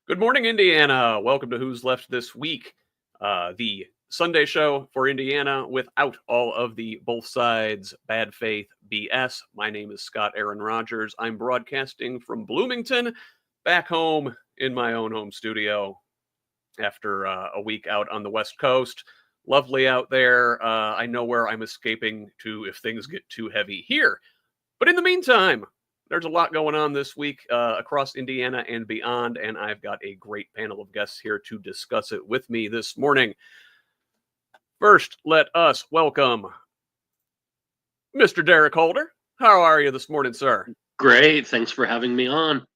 Good morning, Indiana. Welcome to Who's Left This Week, the Sunday show for Indiana without all of the both sides bad faith BS. My name is Scott Aaron Rogers. I'm broadcasting from Bloomington, back home in my own home studio after a week out on the West Coast. Lovely out there. I know where I'm escaping to if things get too heavy here. But in the meantime, there's a lot going on this week across Indiana and beyond, and I've got a great panel of guests here to discuss it with me this morning. First, let us welcome Mr. Derrick Holder. How are you this morning, sir? Great. Thanks for having me on.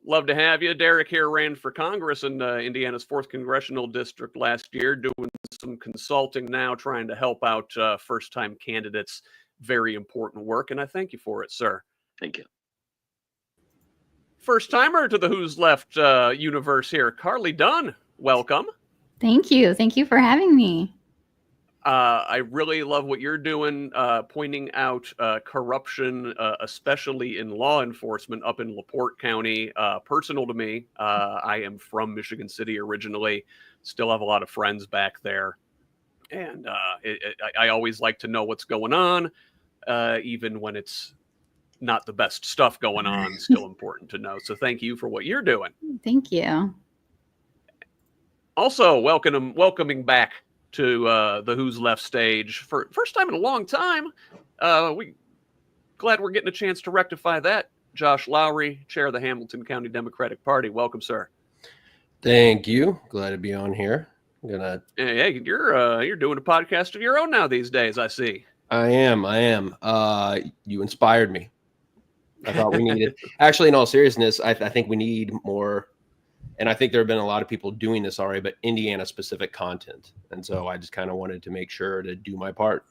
Love to have you. Derrick here ran for Congress in Indiana's 4th Congressional District last year, doing some consulting now, trying to help out first-time candidates. Very important work, and I thank you for it, sir. Thank you. First timer to the Who's Left universe here, Carlie Dunn. Welcome. Thank you. Thank you for having me. I really love what you're doing, pointing out corruption, especially in law enforcement up in LaPorte County. Personal to me, I am from Michigan City originally, still have a lot of friends back there. And I always like to know what's going on, even when it's not the best stuff going on, still important to know. So thank you for what you're doing. Thank you. Also, welcoming back to the Who's Left stage for first time in a long time. Glad we're getting a chance to rectify that. Josh Lowry, chair of the Hamilton County Democratic Party. Welcome, sir. Thank you. Glad to be on here. Hey, you're doing a podcast of your own now these days, I see. I am. You inspired me. I thought we needed, actually, in all seriousness, I think we need more, and I think there have been a lot of people doing this already, but Indiana-specific content. And so I just kind of wanted to make sure to do my part.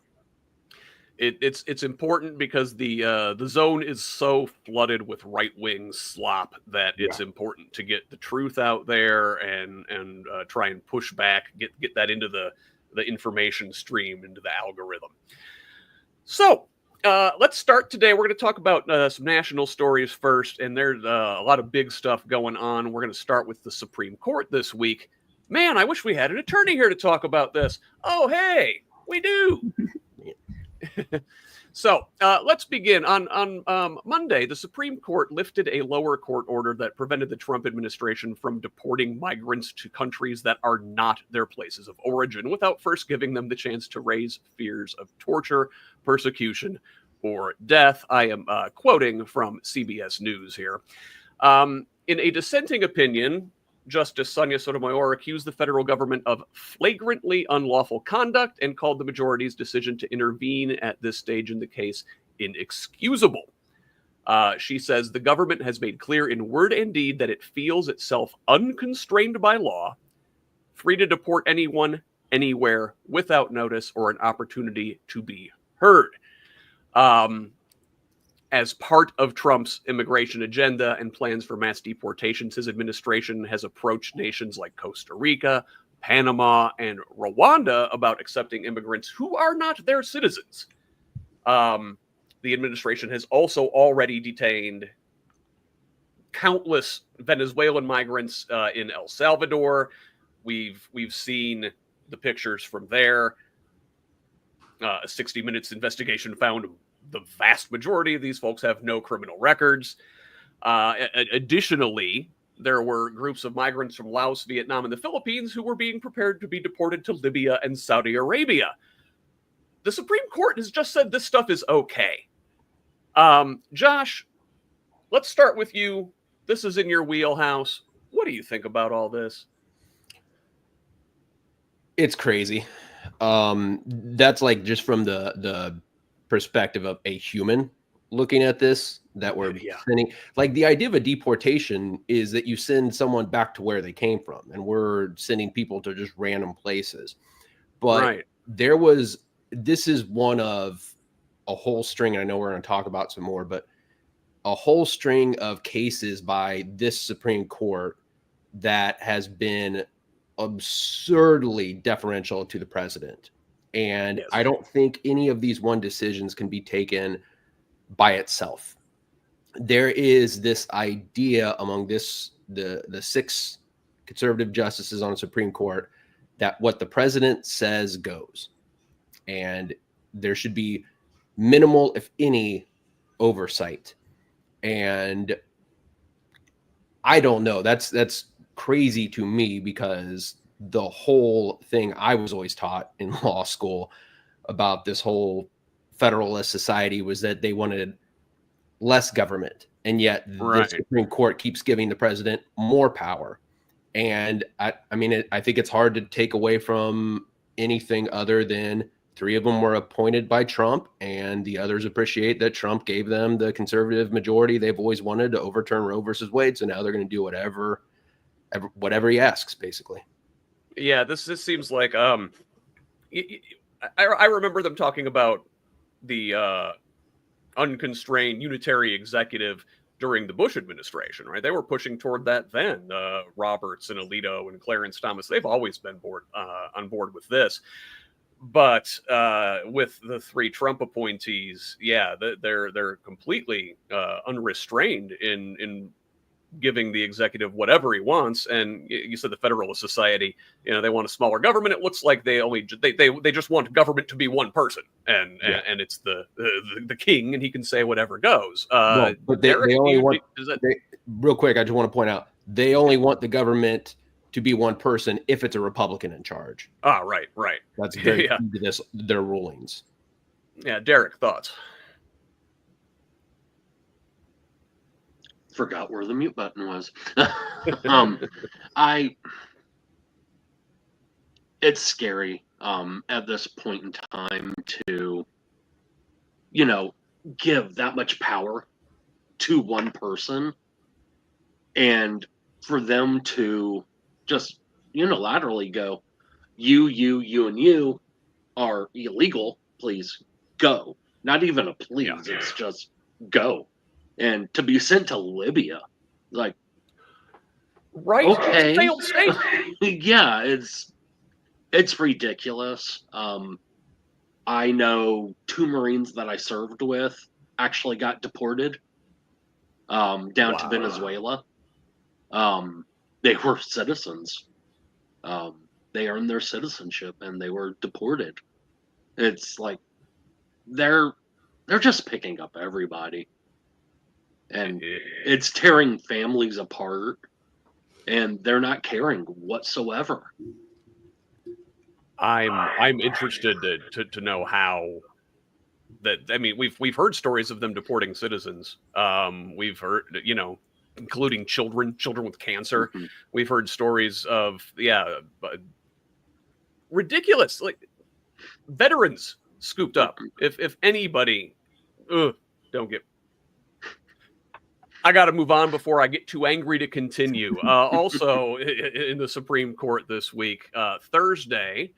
It's important because the zone is so flooded with right-wing slop that it's important to get the truth out there and try and push back, get that into the information stream, into the algorithm. So let's start today. We're going to talk about some national stories first, and there's a lot of big stuff going on. We're going to start with the Supreme Court this week. Man, I wish we had an attorney here to talk about this. Oh, hey, we do. So let's begin. On Monday, the Supreme Court lifted a lower court order that prevented the Trump administration from deporting migrants to countries that are not their places of origin without first giving them the chance to raise fears of torture, persecution, or death. I am quoting from CBS News here. In a dissenting opinion, Justice Sonia Sotomayor accused the federal government of flagrantly unlawful conduct and called the majority's decision to intervene at this stage in the case inexcusable. She says the government has made clear in word and deed that it feels itself unconstrained by law, free to deport anyone, anywhere, without notice or an opportunity to be heard. As part of Trump's immigration agenda and plans for mass deportations, his administration has approached nations like Costa Rica, Panama, and Rwanda about accepting immigrants who are not their citizens. The administration has also already detained countless Venezuelan migrants in El Salvador. We've seen the pictures from there. A 60 Minutes investigation found the vast majority of these folks have no criminal records. Additionally, there were groups of migrants from Laos, Vietnam, and the Philippines who were being prepared to be deported to Libya and Saudi Arabia. The Supreme Court has just said this stuff is okay. Josh, let's start with you. This is in your wheelhouse. What do you think about all this? It's crazy. That's like just from the perspective of a human looking at this, that we're sending, like, the idea of a deportation is that you send someone back to where they came from, and we're sending people to just random places. But this is one of a whole string, and I know we're going to talk about some more, but a whole string of cases by this Supreme Court that has been absurdly deferential to the president. And I don't think any of these one decisions can be taken by itself. There is this idea among this the 6 conservative justices on the Supreme Court that what the president says goes, and there should be minimal, if any, oversight. And I don't know. That's crazy to me, because the whole thing I was always taught in law school about this whole Federalist Society was that they wanted less government, and yet the Supreme Court keeps giving the president more power. And I think it's hard to take away from anything other than 3 of them were appointed by Trump, and the others appreciate that Trump gave them the conservative majority they've always wanted to overturn Roe versus Wade. So now they're going to do whatever he asks, basically. Yeah, this seems like I remember them talking about the unconstrained unitary executive during the Bush administration, right? They were pushing toward that then. Roberts and Alito and Clarence Thomas, they've always been on board with this. But with the 3 Trump appointees, yeah, they're completely unrestrained in giving the executive whatever he wants. And you said the Federalist Society, they want a smaller government. It looks like they just want government to be one person, and it's the king, and he can say whatever goes. But they only want. Real quick, I just want to point out they only want the government to be one person if it's a Republican in charge. Ah, right. That's very key to their rulings. Yeah, Derrick, thoughts? Forgot where the mute button was. It's scary at this point in time to, give that much power to one person, and for them to just unilaterally go, you, and you are illegal, please go. Not even a please, it's just go. And to be sent to Libya, like, right? Okay, it's a failed state. Yeah, it's ridiculous. I know 2 Marines that I served with actually got deported down to Venezuela. They were citizens. They earned their citizenship and they were deported. It's like they're just picking up everybody. And it's tearing families apart, and they're not caring whatsoever. I'm interested to know how that. I mean, we've heard stories of them deporting citizens. We've heard, including children with cancer. Mm-hmm. We've heard stories of ridiculous, like veterans scooped up. If anybody, don't get. I got to move on before I get too angry to continue. Also, in the Supreme Court this week, Thursday,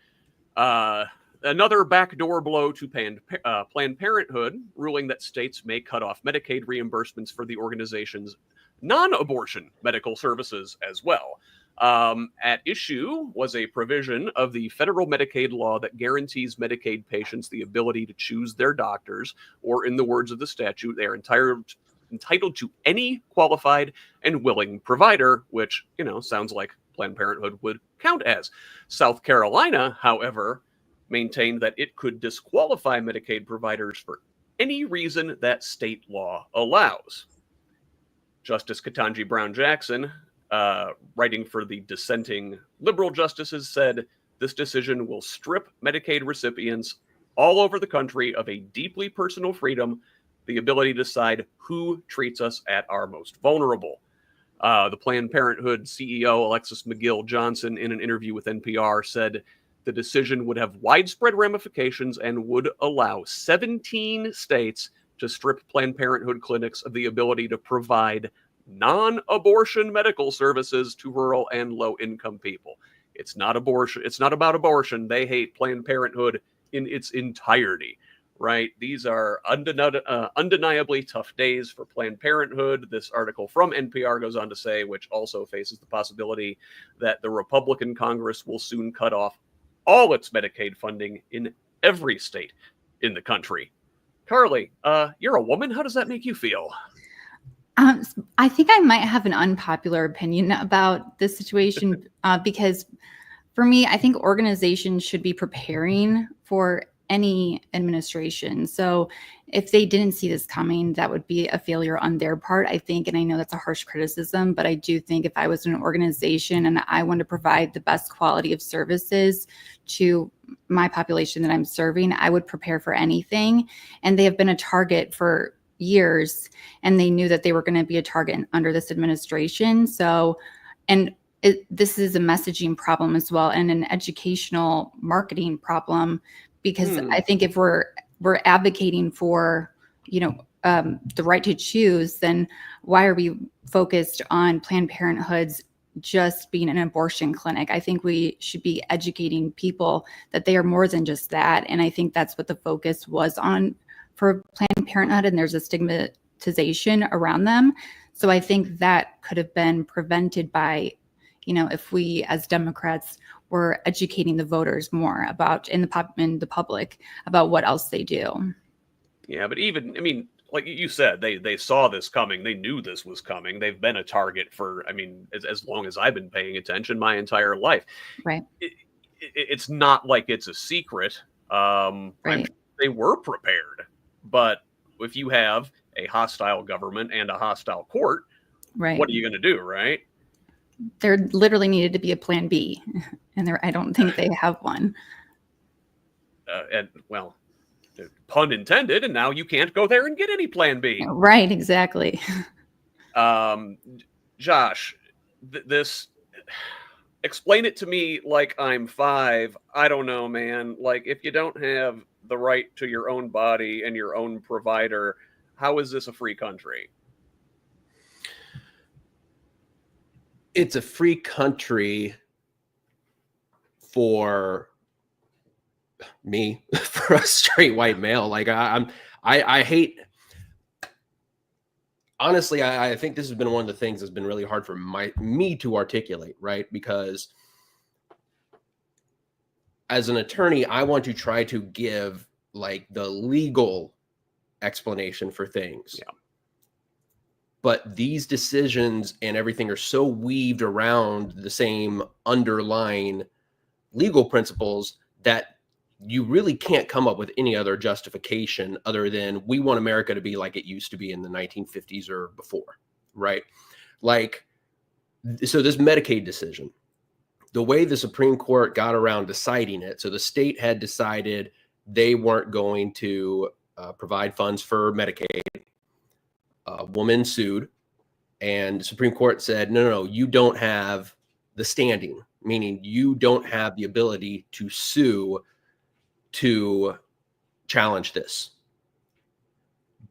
another backdoor blow to Planned Parenthood, ruling that states may cut off Medicaid reimbursements for the organization's non-abortion medical services as well. At issue was a provision of the federal Medicaid law that guarantees Medicaid patients the ability to choose their doctors, or in the words of the statute, they are entitled to any qualified and willing provider, which, sounds like Planned Parenthood would count as. South Carolina, however, maintained that it could disqualify Medicaid providers for any reason that state law allows. Justice Ketanji Brown Jackson, writing for the dissenting liberal justices, said this decision will strip Medicaid recipients all over the country of a deeply personal freedom, the ability to decide who treats us at our most vulnerable. The Planned Parenthood CEO, Alexis McGill Johnson, in an interview with NPR, said the decision would have widespread ramifications and would allow 17 states to strip Planned Parenthood clinics of the ability to provide non-abortion medical services to rural and low-income people. It's not abortion. It's not about abortion. They hate Planned Parenthood in its entirety. Right. These are undeniably tough days for Planned Parenthood. This article from NPR goes on to say, which also faces the possibility that the Republican Congress will soon cut off all its Medicaid funding in every state in the country. Carlie, you're a woman. How does that make you feel? I think I might have an unpopular opinion about this situation because for me, I think organizations should be preparing for any administration. So if they didn't see this coming, that would be a failure on their part, I think. And I know that's a harsh criticism, but I do think if I was in an organization and I want to provide the best quality of services to my population that I'm serving, I would prepare for anything. And they have been a target for years, and they knew that they were going to be a target under this administration. So, and this is a messaging problem as well, and an educational marketing problem, because I think if we're advocating for, the right to choose, then why are we focused on Planned Parenthood's just being an abortion clinic? I think we should be educating people that they are more than just that. And I think that's what the focus was on for Planned Parenthood, and there's a stigmatization around them. So I think that could have been prevented by, if we as Democrats were educating the voters more about in the public about what else they do. Yeah, but even, like you said, they saw this coming. They knew this was coming. They've been a target for, as long as I've been paying attention my entire life. Right. It's not like it's a secret. Right. I'm sure they were prepared. But if you have a hostile government and a hostile court, right, what are you going to do, right? There literally needed to be a plan B, and I don't think they have one. And well, pun intended, and now you can't go there and get any plan B. Right, exactly. Josh, this, explain it to me like I'm 5. I don't know, man. Like, if you don't have the right to your own body and your own provider, how is this a free country? It's a free country for me, for a straight white male. Like I hate, honestly, I think this has been one of the things that's been really hard for me to articulate, right? Because as an attorney, I want to try to give like the legal explanation for things. Yeah. But these decisions and everything are so weaved around the same underlying legal principles that you really can't come up with any other justification other than we want America to be like it used to be in the 1950s or before, right? Like, so this Medicaid decision, the way the Supreme Court got around deciding it, so the state had decided they weren't going to provide funds for Medicaid. A woman sued, and the Supreme Court said, no, you don't have the standing, meaning you don't have the ability to sue to challenge this.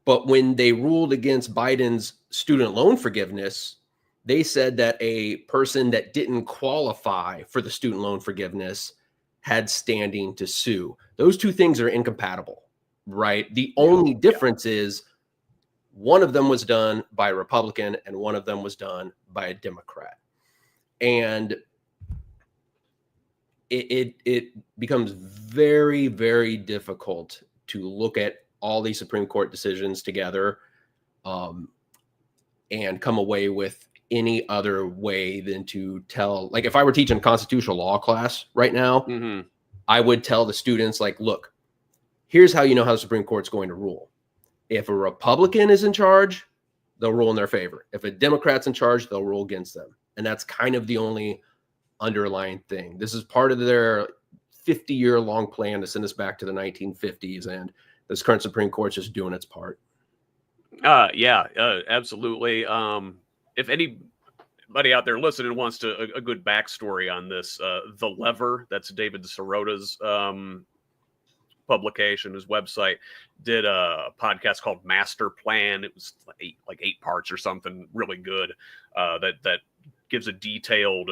But when they ruled against Biden's student loan forgiveness, they said that a person that didn't qualify for the student loan forgiveness had standing to sue. Those two things are incompatible, right? The only difference is one of them was done by a Republican and one of them was done by a Democrat. And it becomes very, very difficult to look at all these Supreme Court decisions together and come away with any other way than to tell, like if I were teaching a constitutional law class right now, I would tell the students, like, look, here's how you know how the Supreme Court's going to rule. If a Republican is in charge, they'll rule in their favor. If a Democrat's in charge, they'll rule against them. And that's kind of the only underlying thing. This is part of their 50-year-long plan to send us back to the 1950s. And this current Supreme Court's just doing its part. Absolutely. If anybody out there listening wants a good backstory on this, The Lever, that's David Sirota's publication, his website, did a podcast called Master Plan. It was like eight parts or something, really good, that gives a detailed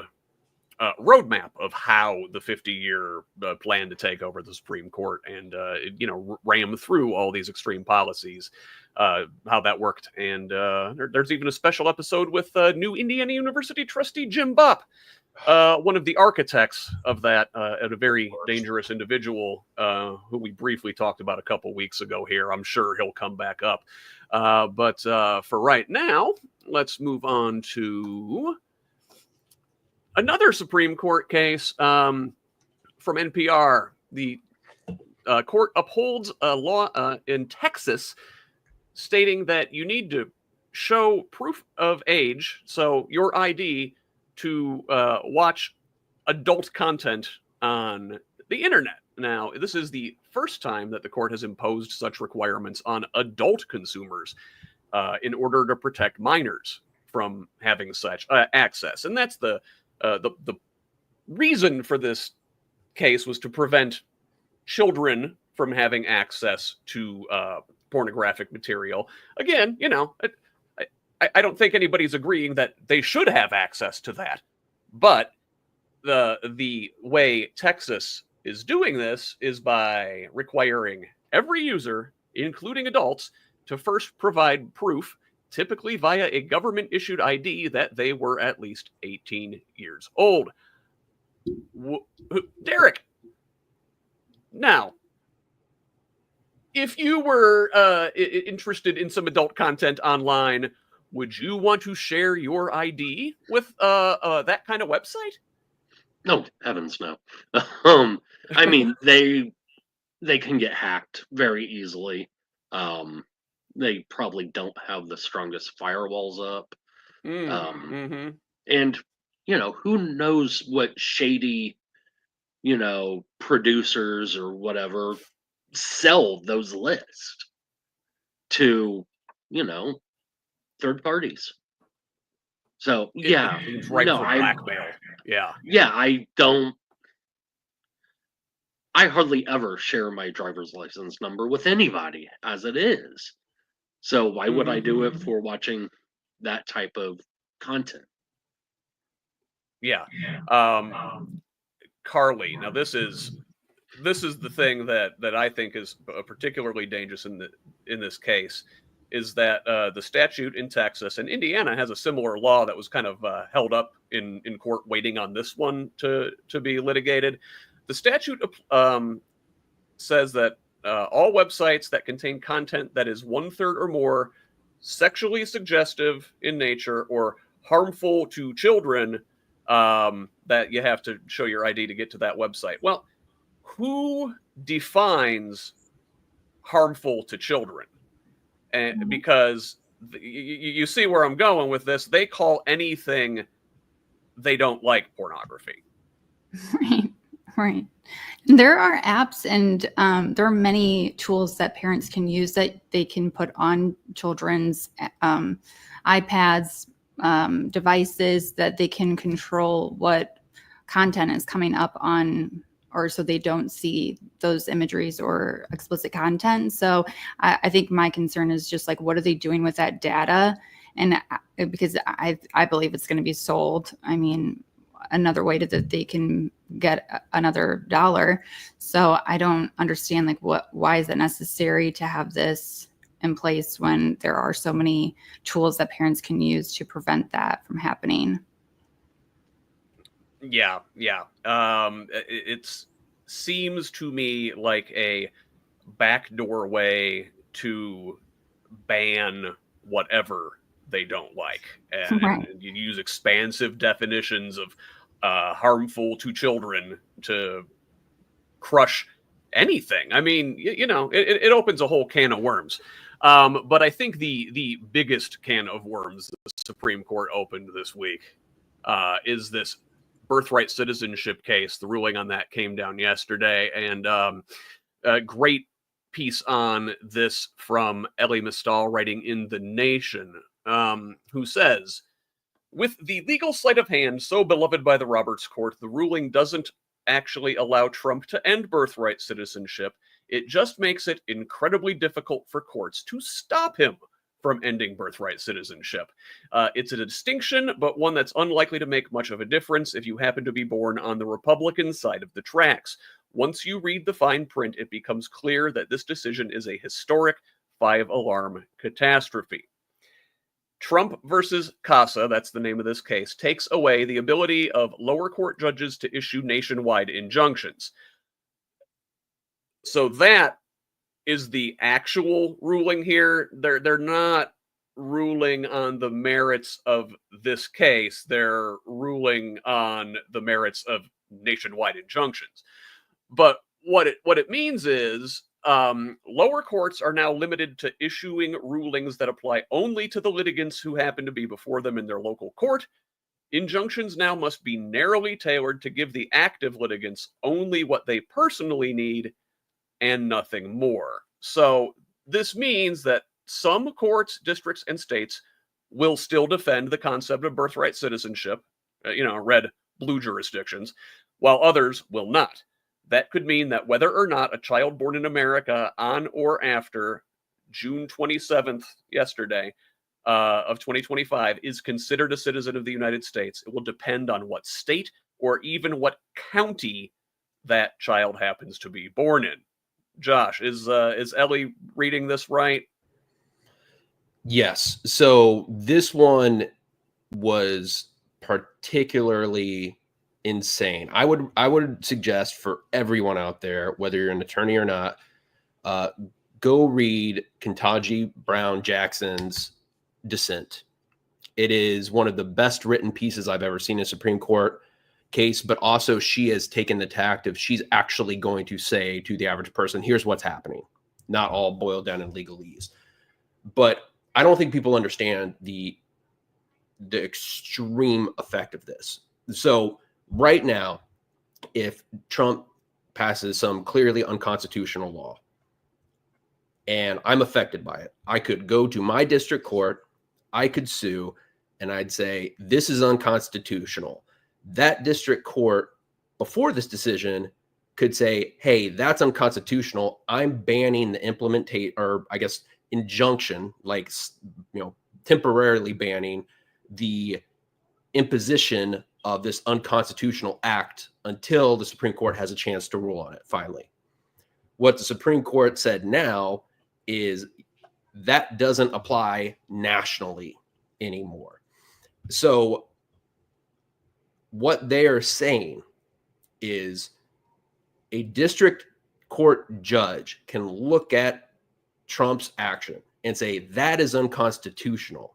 roadmap of how the 50-year plan to take over the Supreme Court and ram through all these extreme policies, how that worked. And there's even a special episode with new Indiana University trustee Jim Bopp one of the architects of that, and a very dangerous individual who we briefly talked about a couple weeks ago here. I'm sure he'll come back up. But for right now, let's move on to another Supreme Court case from NPR. The court upholds a law in Texas stating that you need to show proof of age, so your ID, to watch adult content on the internet. Now, this is the first time that the court has imposed such requirements on adult consumers in order to protect minors from having such access. And that's the reason for this case was to prevent children from having access to pornographic material. Again, you know, I don't think anybody's agreeing that they should have access to that. But the way Texas is doing this is by requiring every user, including adults, to first provide proof, typically via a government-issued ID, that they were at least 18 years old. Derrick, now, if you were interested in some adult content online, would you want to share your ID with that kind of website? No, heavens no. I mean, they can get hacked very easily. They probably don't have the strongest firewalls up. And, you know, who knows what shady, you know, producers or whatever sell those lists to, you know, third parties. So yeah, it's right for blackmail. Yeah, I hardly ever share my driver's license number with anybody as it is. So why would I do it for watching that type of content? Yeah. Carlie, now this is the thing that I think is particularly dangerous in this case, is that the statute in Texas, and Indiana has a similar law that was kind of held up in court waiting on this one to be litigated. The statute says that all websites that contain content that is 1/3 or more sexually suggestive in nature or harmful to children, that you have to show your ID to get to that website. Well, who defines harmful to children? And because you see where I'm going with this, they call anything they don't like pornography. Right. There are apps and there are many tools that parents can use that they can put on children's iPads, devices, that they can control what content is coming up on, or so they don't see those imageries or explicit content. So I think my concern is just like, what are they doing with that data? And because I believe it's going to be sold. I mean, another way that they can get another dollar. So I don't understand, like, why is it necessary to have this in place when there are so many tools that parents can use to prevent that from happening? Yeah. It seems to me like a backdoor way to ban whatever they don't like. And, right. and you use expansive definitions of harmful to children to crush anything. I mean, you know, it opens a whole can of worms. But I think the biggest can of worms the Supreme Court opened this week is this birthright citizenship case. The ruling on that came down yesterday, and a great piece on this from Ellie Mistal, writing in The Nation, who says, with the legal sleight of hand so beloved by the Roberts Court, the ruling doesn't actually allow Trump to end birthright citizenship. It just makes it incredibly difficult for courts to stop him from ending birthright citizenship. It's a distinction, but one that's unlikely to make much of a difference if you happen to be born on the Republican side of the tracks. Once you read the fine print, it becomes clear that this decision is a historic 5-alarm catastrophe. Trump versus Casa, that's the name of this case, takes away the ability of lower court judges to issue nationwide injunctions. So that is the actual ruling here. They're not ruling on the merits of this case. They're ruling on the merits of nationwide injunctions. But what it means is lower courts are now limited to issuing rulings that apply only to the litigants who happen to be before them in their local court. Injunctions now must be narrowly tailored to give the active litigants only what they personally need and nothing more. So this means that some courts, districts, and states will still defend the concept of birthright citizenship, red, blue jurisdictions, while others will not. That could mean that whether or not a child born in America on or after June 27th, yesterday, of 2025 is considered a citizen of the United States. It will depend on what state or even what county that child happens to be born in. Josh, is Ellie reading this right? Yes. So this one was particularly insane. I would suggest for everyone out there, whether you're an attorney or not, go read Ketanji Brown Jackson's dissent. It is one of the best written pieces I've ever seen in a Supreme Court case, but also she has taken the tact of she's actually going to say to the average person, here's what's happening, not all boiled down in legalese. But I don't think people understand the extreme effect of this. So right now, if Trump passes some clearly unconstitutional law and I'm affected by it, I could go to my district court, I could sue, and I'd say, this is unconstitutional. That district court, before this decision, could say, hey, that's unconstitutional. I'm banning the injunction, temporarily banning the imposition of this unconstitutional act until the Supreme Court has a chance to rule on it, finally. What the Supreme Court said now is that doesn't apply nationally anymore. So what they are saying is a district court judge can look at Trump's action and say that is unconstitutional,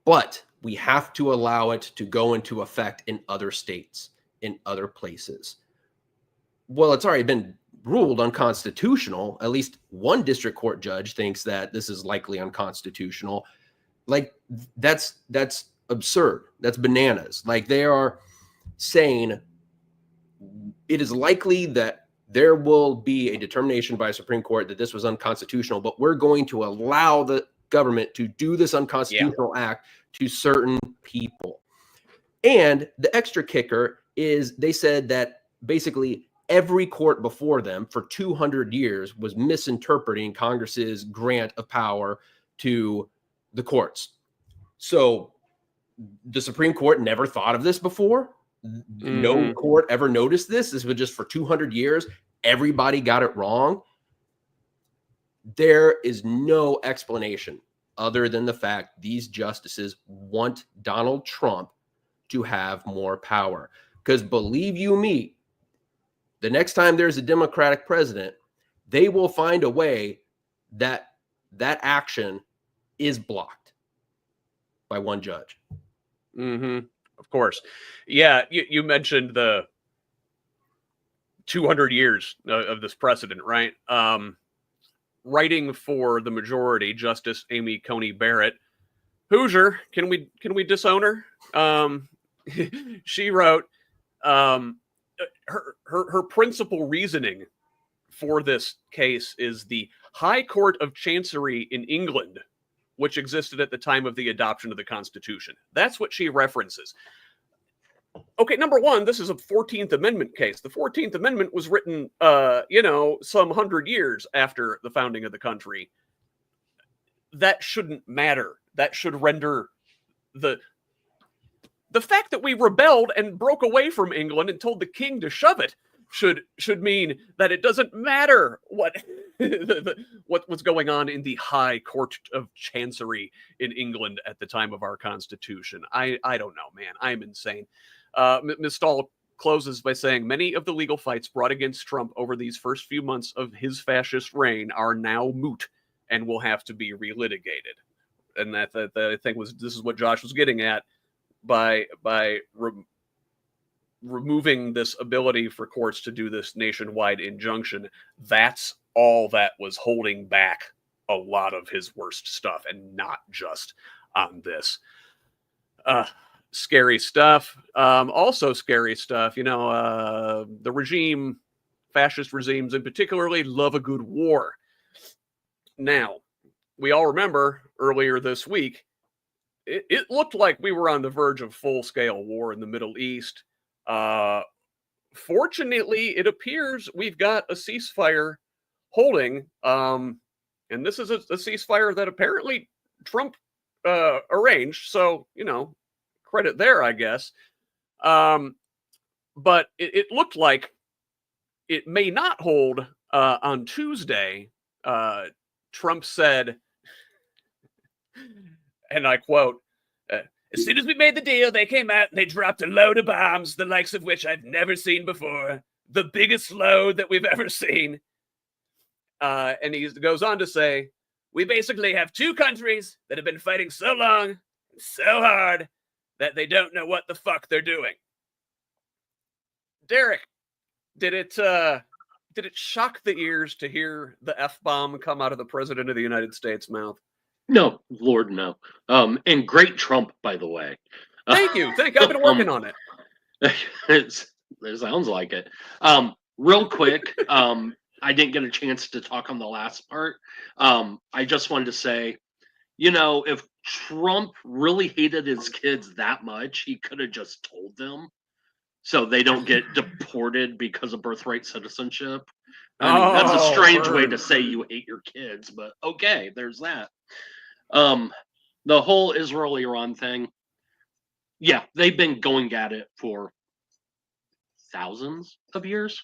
but we have to allow it to go into effect in other states, in other places. Well, it's already been ruled unconstitutional. At least one district court judge thinks that this is likely unconstitutional. That's absurd. That's bananas. They are saying it is likely that there will be a determination by a Supreme Court that this was unconstitutional, but we're going to allow the government to do this unconstitutional act to certain people. And the extra kicker is they said that basically every court before them for 200 years was misinterpreting Congress's grant of power to the courts. So the Supreme Court never thought of this before. No court ever noticed this. This was just for 200 years. Everybody got it wrong. There is no explanation other than the fact these justices want Donald Trump to have more power. Because believe you me, the next time there's a Democratic president, they will find a way that that action is blocked by one judge. Of course. Yeah, you mentioned the 200 years of this precedent, right? Writing for the majority, Justice Amy Coney Barrett, Hoosier, can we disown her? She wrote her principal reasoning for this case is the High Court of Chancery in England, which existed at the time of the adoption of the Constitution. That's what she references. Okay, number one, this is a 14th Amendment case. The 14th Amendment was written, some 100 years after the founding of the country. That shouldn't matter. That should render the fact that we rebelled and broke away from England and told the king to shove it should mean that it doesn't matter what what was going on in the High Court of Chancery in England at the time of our Constitution. I don't know, man. I'm insane. Ms. Stahl closes by saying many of the legal fights brought against Trump over these first few months of his fascist reign are now moot and will have to be relitigated. And that the thing was, this is what Josh was getting at by removing this ability for courts to do this nationwide injunction. That's all that was holding back a lot of his worst stuff, and not just on this. Scary stuff. Also scary stuff, the regime, fascist regimes in particularly, love a good war. Now, we all remember earlier this week, it looked like we were on the verge of full-scale war in the Middle East. Fortunately, it appears we've got a ceasefire holding, and this is a ceasefire that apparently Trump arranged, so, credit there, I guess. But it looked like it may not hold on Tuesday. Trump said, and I quote, as soon as we made the deal, they came out and they dropped a load of bombs, the likes of which I've never seen before. The biggest load that we've ever seen. And he goes on to say, we basically have two countries that have been fighting so long, so hard, that they don't know what the fuck they're doing. Derrick, did it shock the ears to hear the F-bomb come out of the President of the United States' mouth? No, Lord, no. And great Trump, by the way. Thank you. I've been working on it. It sounds like it. Real quick, I didn't get a chance to talk on the last part. I just wanted to say, if Trump really hated his kids that much, he could have just told them so they don't get deported because of birthright citizenship. I mean, that's a strange way to say you hate your kids, but okay, there's that. The whole Israel-Iran thing, yeah, they've been going at it for thousands of years.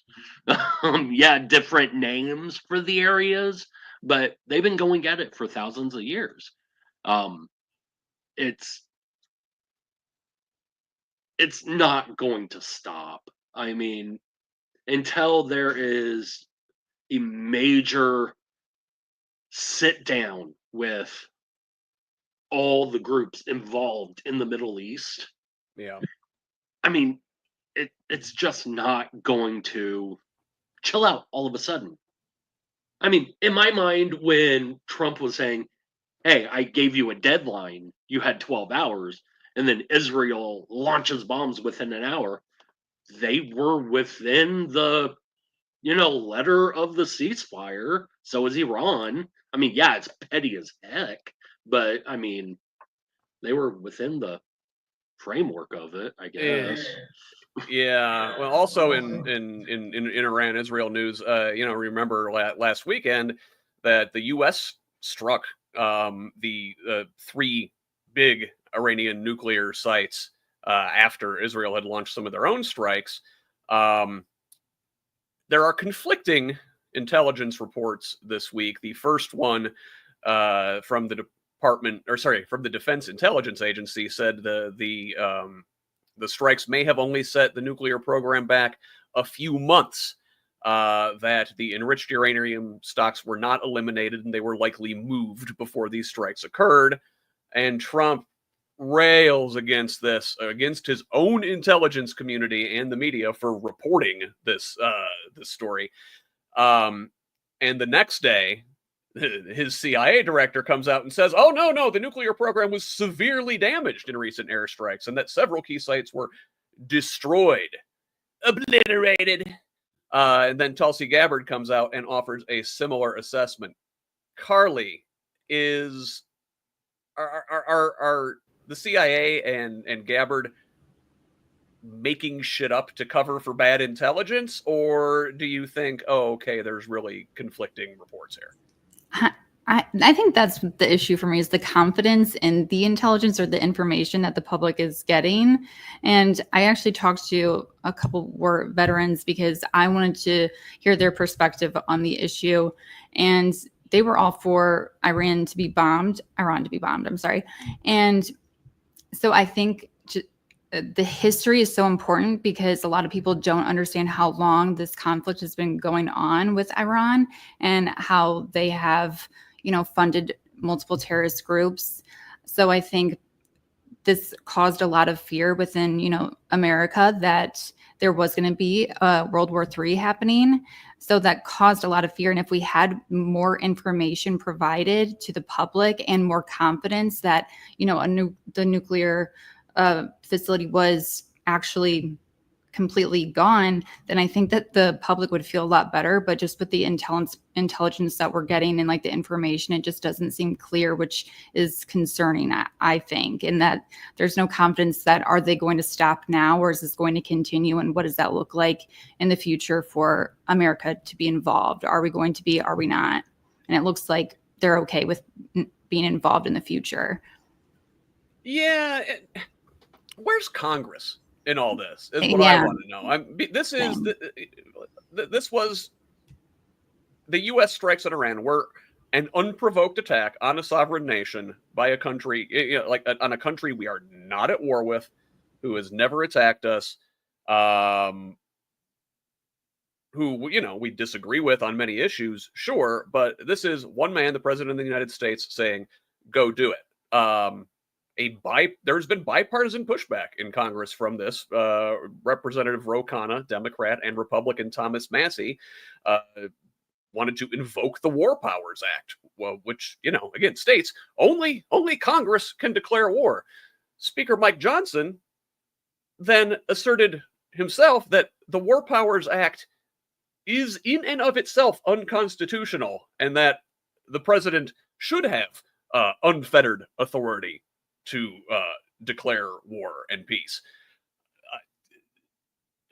Yeah, different names for the areas, but they've been going at it for thousands of years. It's not going to stop. I mean, until there is a major sit down with all the groups involved in the Middle East. Yeah. I mean, it's just not going to chill out all of a sudden. I mean, in my mind, when Trump was saying, hey, I gave you a deadline, you had 12 hours, and then Israel launches bombs within an hour, they were within the, letter of the ceasefire. So is Iran. I mean, yeah, it's petty as heck, but I mean, they were within the framework of it, I guess. Yeah. Well, also in Iran, Israel news, remember last weekend that the U.S. struck the three big Iranian nuclear sites after Israel had launched some of their own strikes. There are conflicting intelligence reports this week. The first one from the Defense Intelligence Agency said the strikes may have only set the nuclear program back a few months, that the enriched uranium stocks were not eliminated and they were likely moved before these strikes occurred. And Trump rails against this, against his own intelligence community and the media for reporting this story. And the next day, his CIA director comes out and says, oh, no, the nuclear program was severely damaged in recent airstrikes and that several key sites were destroyed, obliterated. And then Tulsi Gabbard comes out and offers a similar assessment. Carlie, are the CIA and Gabbard making shit up to cover for bad intelligence, or do you think, oh, okay, there's really conflicting reports here? I think that's the issue for me, is the confidence in the intelligence or the information that the public is getting. And I actually talked to a couple war veterans because I wanted to hear their perspective on the issue. And they were all for Iran to be bombed, I'm sorry. And so I think the history is so important because a lot of people don't understand how long this conflict has been going on with Iran and how they have, funded multiple terrorist groups. So I think this caused a lot of fear within, America that there was going to be World War III happening. So that caused a lot of fear. And if we had more information provided to the public and more confidence that, the nuclear facility was actually completely gone, then I think that the public would feel a lot better. But just with the intelligence that we're getting and like the information, it just doesn't seem clear, which is concerning, I think, in that there's no confidence that are they going to stop now, or is this going to continue? And what does that look like in the future for America to be involved? Are we going to be, are we not? And it looks like they're okay with being involved in the future. Yeah. Where's Congress in all this is what I want to know. This was the U.S. strikes on Iran were an unprovoked attack on a sovereign nation by a country, on a country we are not at war with, who has never attacked us, who, we disagree with on many issues, sure, but this is one man, the president of the United States, saying, go do it. There's been bipartisan pushback in Congress from this. Representative Ro Khanna, Democrat, and Republican Thomas Massie wanted to invoke the War Powers Act, which, again, states only Congress can declare war. Speaker Mike Johnson then asserted himself that the War Powers Act is in and of itself unconstitutional, and that the president should have unfettered authority to declare war and peace.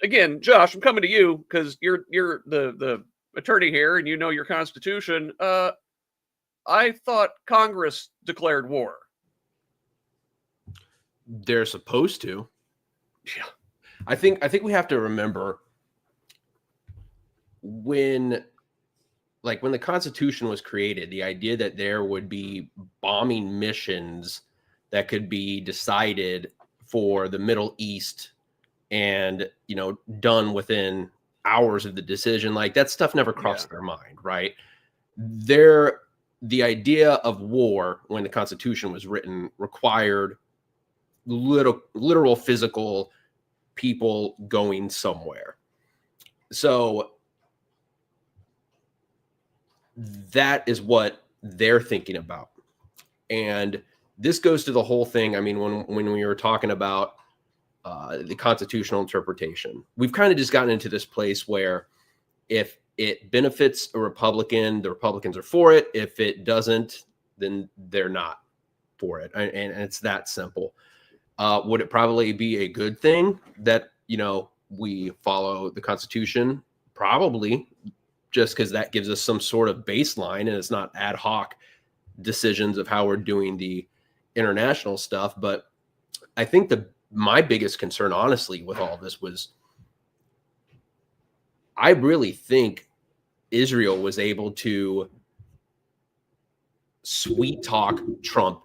Again, Josh, I'm coming to you because you're the attorney here and you know your Constitution. I thought Congress declared war. They're supposed to. Yeah. I think we have to remember when the Constitution was created, the idea that there would be bombing missions that could be decided for the Middle East and, done within hours of the decision, like that stuff never crossed their mind, right? The idea of war when the Constitution was written required literal physical people going somewhere. So that is what they're thinking about. And this goes to the whole thing. I mean, when we were talking about the constitutional interpretation, we've kind of just gotten into this place where if it benefits a Republican, the Republicans are for it. If it doesn't, then they're not for it. And it's that simple. Would it probably be a good thing that, we follow the Constitution? Probably, just because that gives us some sort of baseline and it's not ad hoc decisions of how we're doing the international stuff. But I think my biggest concern, honestly, with all of this was I really think Israel was able to sweet talk Trump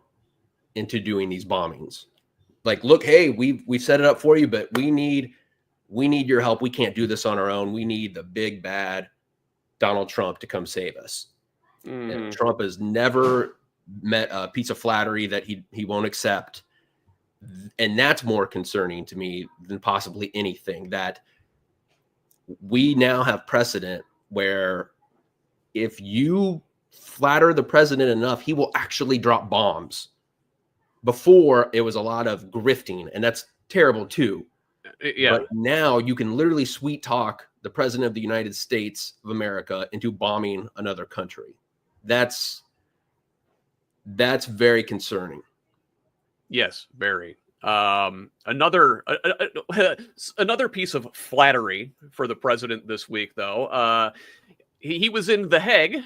into doing these bombings. Like, look, hey, we set it up for you, but we need your help. We can't do this on our own. We need the big bad Donald Trump to come save us. Mm-hmm. And Trump has never met a piece of flattery that he won't accept. And that's more concerning to me than possibly anything, that we now have precedent where if you flatter the president enough, he will actually drop bombs. Before, it was a lot of grifting, and that's terrible too. Yeah. But now you can literally sweet talk the president of the United States of America into bombing another country. That's very concerning. Yes, very. Another piece of flattery for the president this week, though. he was in The Hague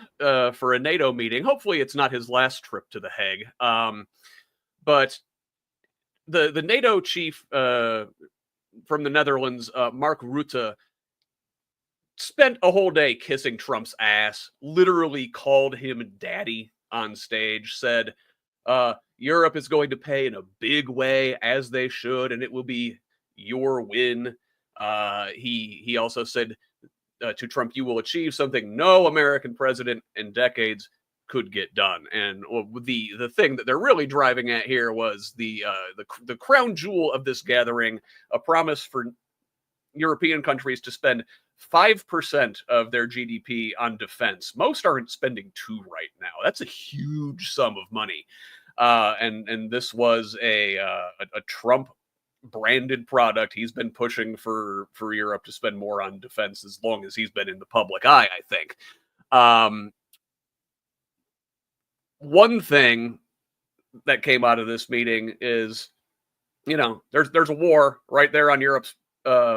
for a NATO meeting. Hopefully it's not his last trip to The Hague. But the NATO chief from the Netherlands, Mark Rutte, spent a whole day kissing Trump's ass, literally called him daddy on stage, said Europe is going to pay in a big way, as they should, and it will be your win. He also said to Trump, you will achieve something no American president in decades could get done. And the thing that they're really driving at here was the crown jewel of this gathering, a promise for European countries to spend 5% of their GDP on defense. Most aren't spending 2% right now. That's a huge sum of money. And this was a Trump branded product. He's been pushing for Europe to spend more on defense as long as he's been in the public eye, I think. One thing that came out of this meeting is, there's a war right there on Europe's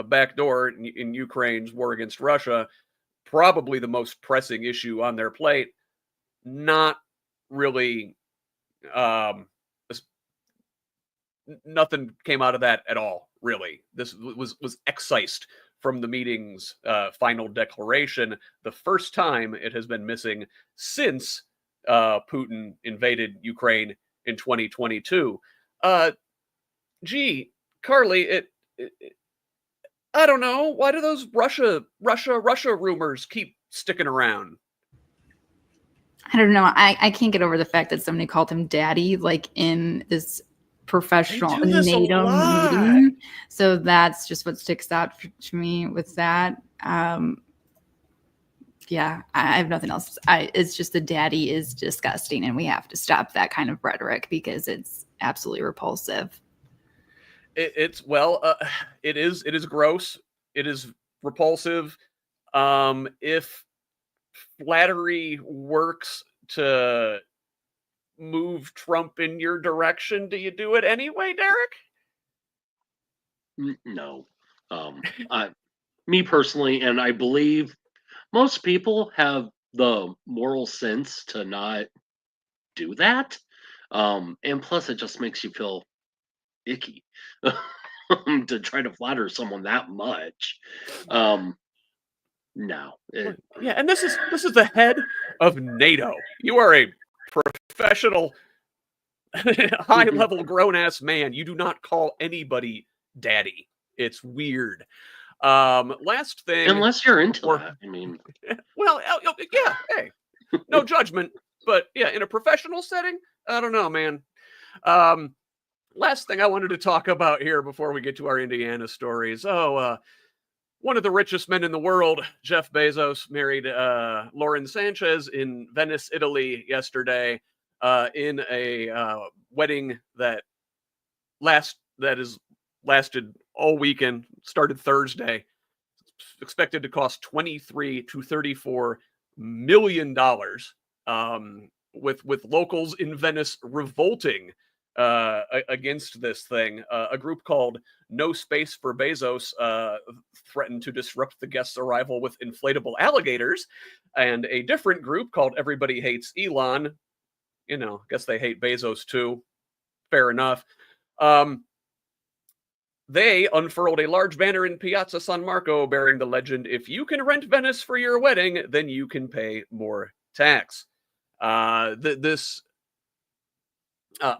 back door in Ukraine's war against Russia, probably the most pressing issue on their plate. Not really, nothing came out of that at all, really. This was excised from the meeting's final declaration, the first time it has been missing since Putin invaded Ukraine in 2022. Carlie, I don't know. Why do those Russia rumors keep sticking around? I don't know. I can't get over the fact that somebody called him daddy, like in this professional NATO meeting. So that's just what sticks out to me with that. Yeah, I have nothing else. It's just the daddy is disgusting, and we have to stop that kind of rhetoric because it's absolutely repulsive. It is gross. It is repulsive. If flattery works to move Trump in your direction, do you do it anyway, Derrick? No. Me personally, and I believe most people have the moral sense to not do that. And plus, it just makes you feel icky to try to flatter someone that much. No. Yeah, and this is the head of NATO. You are a professional, high-level grown-ass man. You do not call anybody daddy. It's weird. Last thing, unless you're into that, I mean, well, yeah, hey, no judgment, but yeah, in a professional setting, I don't know, man. Last thing I wanted to talk about here before we get to our Indiana stories. One of the richest men in the world, Jeff Bezos, married Lauren Sanchez in Venice, Italy yesterday, in a wedding that has lasted all weekend, started Thursday. It's expected to cost $23 to $34 million, with locals in Venice revolting against this thing. A group called No Space for Bezos threatened to disrupt the guests' arrival with inflatable alligators, and a different group called Everybody Hates Elon, guess they hate Bezos too. Fair enough. They unfurled a large banner in Piazza San Marco bearing the legend, "If you can rent Venice for your wedding, then you can pay more tax." This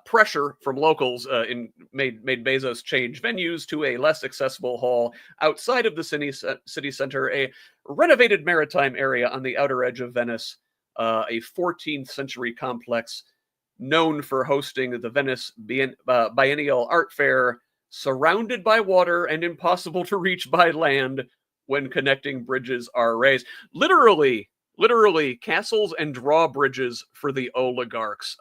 pressure from locals made Bezos change venues to a less accessible hall outside of the city center, a renovated maritime area on the outer edge of Venice, a 14th century complex known for hosting the Venice Biennial Art Fair, surrounded by water and impossible to reach by land when connecting bridges are raised. Literally castles and drawbridges for the oligarchs.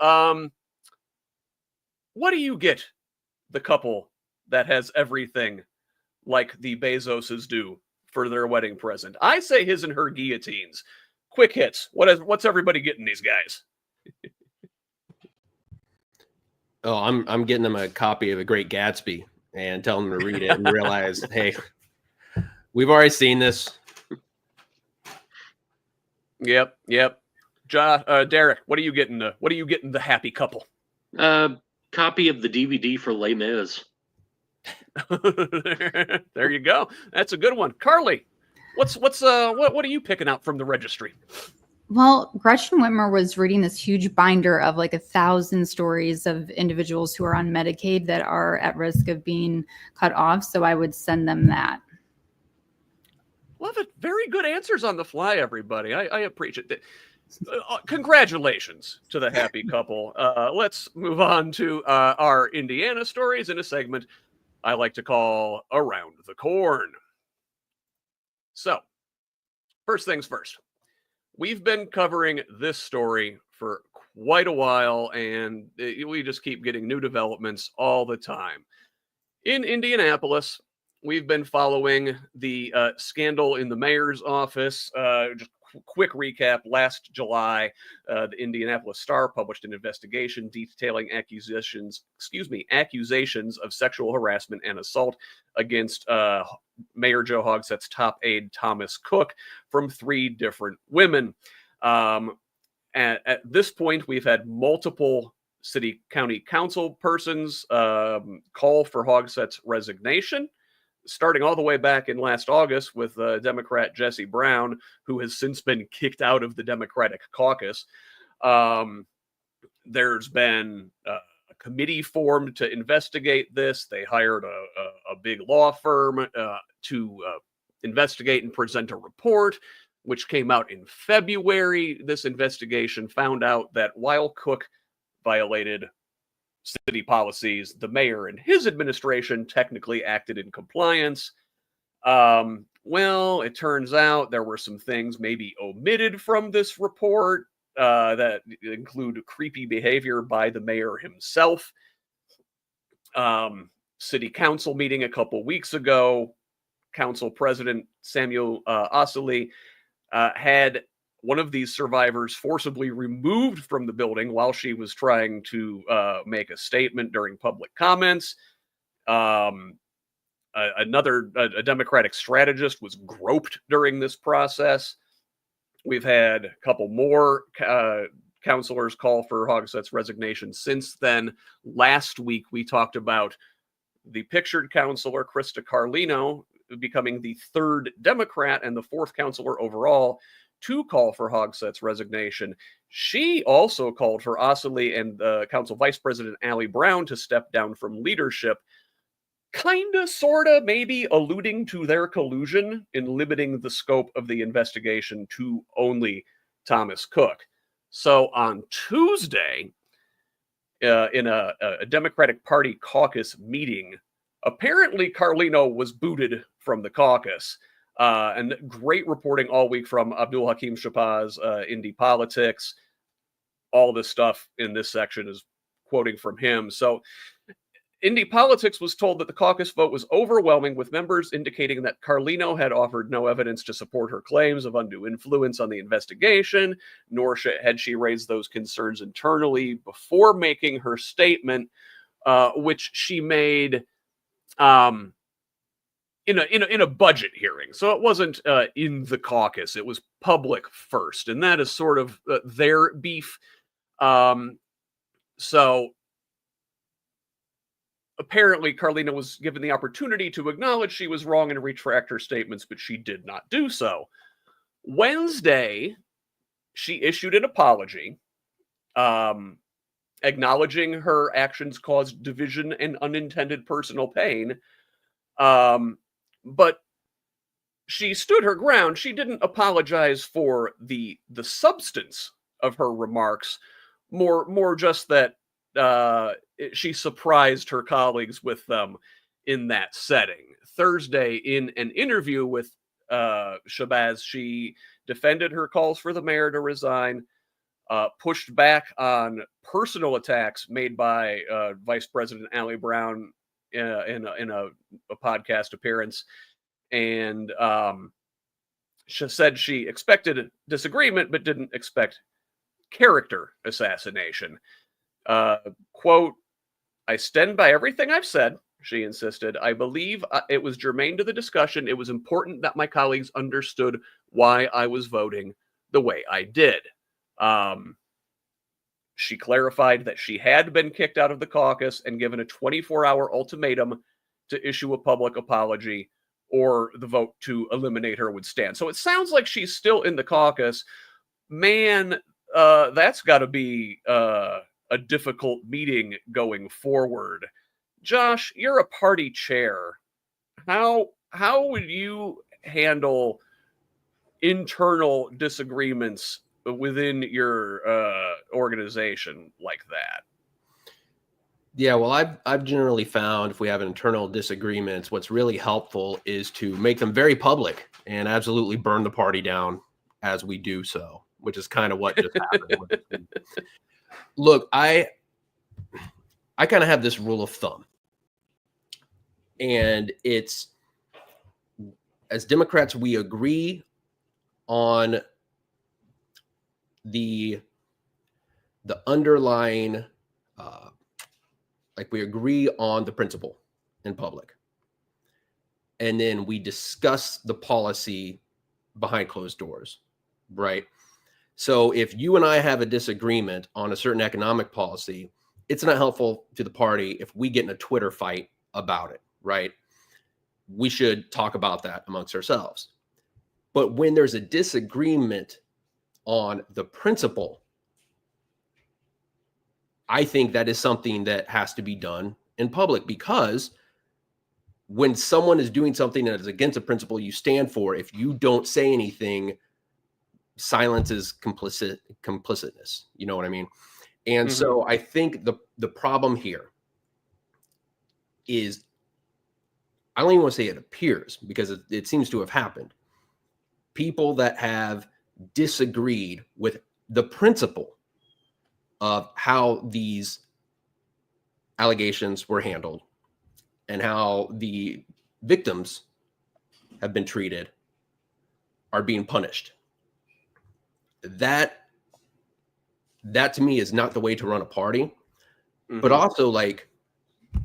What do you get the couple that has everything like the Bezoses do for their wedding present? I say his and her guillotines. Quick hits. What's everybody getting these guys? Oh, I'm getting them a copy of The Great Gatsby and telling them to read it and realize, hey, we've already seen this. Yep. Derek, what are you getting? What are you getting? The happy couple. Copy of the DVD for Les Mis. There you go. That's a good one. Carlie, what are you picking out from the registry? Well, Gretchen Whitmer was reading this huge binder of like 1,000 stories of individuals who are on Medicaid that are at risk of being cut off. So I would send them that. Love it. Very good answers on the fly, everybody. I appreciate it. Congratulations to the happy couple. Let's move on to our Indiana stories in a segment I like to call Around the Corn. So, first things first. We've been covering this story for quite a while, and we just keep getting new developments all the time. In Indianapolis, we've been following the scandal in the mayor's office. Just quick recap, last July, the Indianapolis Star published an investigation detailing accusations of sexual harassment and assault against Mayor Joe Hogsett's top aide, Thomas Cook, from 3 different women. At this point, we've had multiple city county council persons call for Hogsett's resignation, starting all the way back in last August with Democrat Jesse Brown, who has since been kicked out of the Democratic caucus. There's been a committee formed to investigate this. They hired a big law firm to investigate and present a report, which came out in February. This investigation found out that while Cook violated city policies, the mayor and his administration technically acted in compliance. Well, it turns out there were some things maybe omitted from this report that include creepy behavior by the mayor himself. City council meeting a couple weeks ago, council president Samuel Osili had one of these survivors forcibly removed from the building while she was trying to make a statement during public comments. A Democratic strategist was groped during this process. We've had a couple more counselors call for Hogsett's resignation since then. Last week, we talked about the pictured counselor, Krista Carlino, becoming the 3rd Democrat and the 4th counselor overall to call for Hogsett's resignation. She also called for Osili and Council Vice President Allie Brown to step down from leadership, kinda, sorta, maybe alluding to their collusion in limiting the scope of the investigation to only Thomas Cook. So on Tuesday, in a Democratic Party caucus meeting, apparently Carlino was booted from the caucus. And great reporting all week from Abdul Hakim Shahbaz, Indy Politics. All this stuff in this section is quoting from him. So Indy Politics was told that the caucus vote was overwhelming, with members indicating that Carlino had offered no evidence to support her claims of undue influence on the investigation, nor had she raised those concerns internally before making her statement, which she made in a budget hearing. So it wasn't in the caucus. It was public first. And that is sort of their beef. So apparently Carlino was given the opportunity to acknowledge she was wrong and retract her statements, but she did not do so. Wednesday, she issued an apology, acknowledging her actions caused division and unintended personal pain. But she stood her ground. She didn't apologize for the substance of her remarks, more just that she surprised her colleagues with them in that setting. Thursday, in an interview with Shahbaz, she defended her calls for the mayor to resign, pushed back on personal attacks made by Vice President Allie Brown in a podcast appearance, and she said she expected disagreement but didn't expect character assassination. Quote, "I stand by everything I've said," she insisted. "I believe it was germane to the discussion. It was important that my colleagues understood why I was voting the way I did. She clarified that she had been kicked out of the caucus and given a 24-hour ultimatum to issue a public apology, or the vote to eliminate her would stand. So it sounds like she's still in the caucus. Man, that's got to be a difficult meeting going forward. Josh, you're a party chair. How would you handle internal disagreements within your organization like that? Yeah, well, I've generally found if we have internal disagreements, what's really helpful is to make them very public and absolutely burn the party down as we do so, which is kind of what just happened. Look, I kind of have this rule of thumb, and it's, as Democrats, we agree on the underlying, like we agree on the principle in public, and then we discuss the policy behind closed doors, right? So if you and I have a disagreement on a certain economic policy, it's not helpful to the party if we get in a Twitter fight about it, right? We should talk about that amongst ourselves. But when there's a disagreement on the principle, I think that is something that has to be done in public, because when someone is doing something that is against a principle you stand for, if you don't say anything, silence is complicitness. You know what I mean? And so I think the problem here is, I don't even want to say it appears, because it seems to have happened. People that have disagreed with the principle of how these allegations were handled and how the victims have been treated are being punished. That to me is not the way to run a party. But also, like,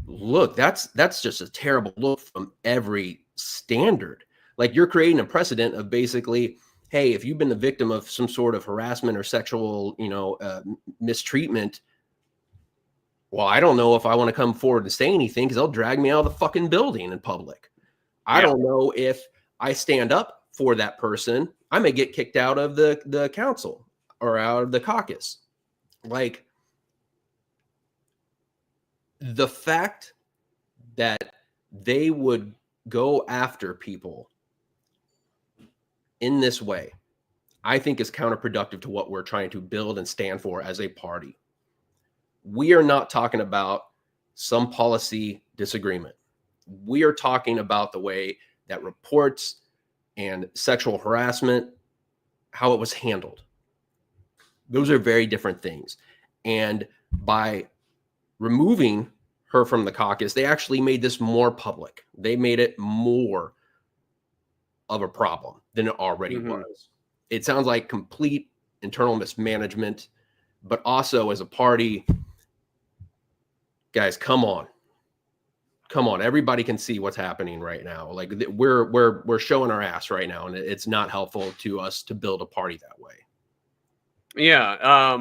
look, that's just a terrible look from every standard. Like, you're creating a precedent of basically, hey, if you've been the victim of some sort of harassment or sexual, mistreatment, well, I don't know if I want to come forward and say anything, because they'll drag me out of the fucking building in public. I don't know if I stand up for that person, I may get kicked out of the council or out of the caucus. Like, the fact that they would go after people in this way, I think is counterproductive to what we're trying to build and stand for as a party. We are not talking about some policy disagreement. We are talking about the way that reports and sexual harassment, how it was handled. Those are very different things. And by removing her from the caucus, they actually made this more public. They made it more of a problem than it already was. It sounds like complete internal mismanagement, but also as a party, guys, come on. Everybody can see what's happening right now. Like, we're showing our ass right now, and it's not helpful to us to build a party that way. Yeah.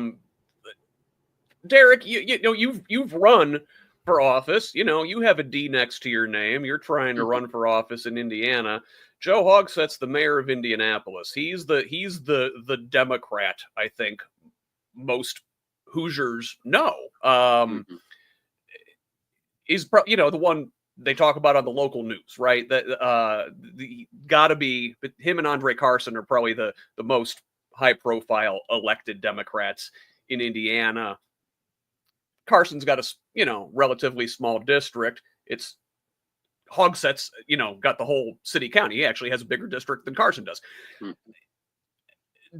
Derrick, you've run for office. You have a D next to your name. You're trying to run for office in Indiana. Joe Hogsett's the mayor of Indianapolis. He's the Democrat, I think, most Hoosiers know. He's the one they talk about on the local news, right? That gotta be him and Andre Carson are probably the most high-profile elected Democrats in Indiana. Carson's got a relatively small district. It's Hogsett's got the whole city county. He actually has a bigger district than Carson does.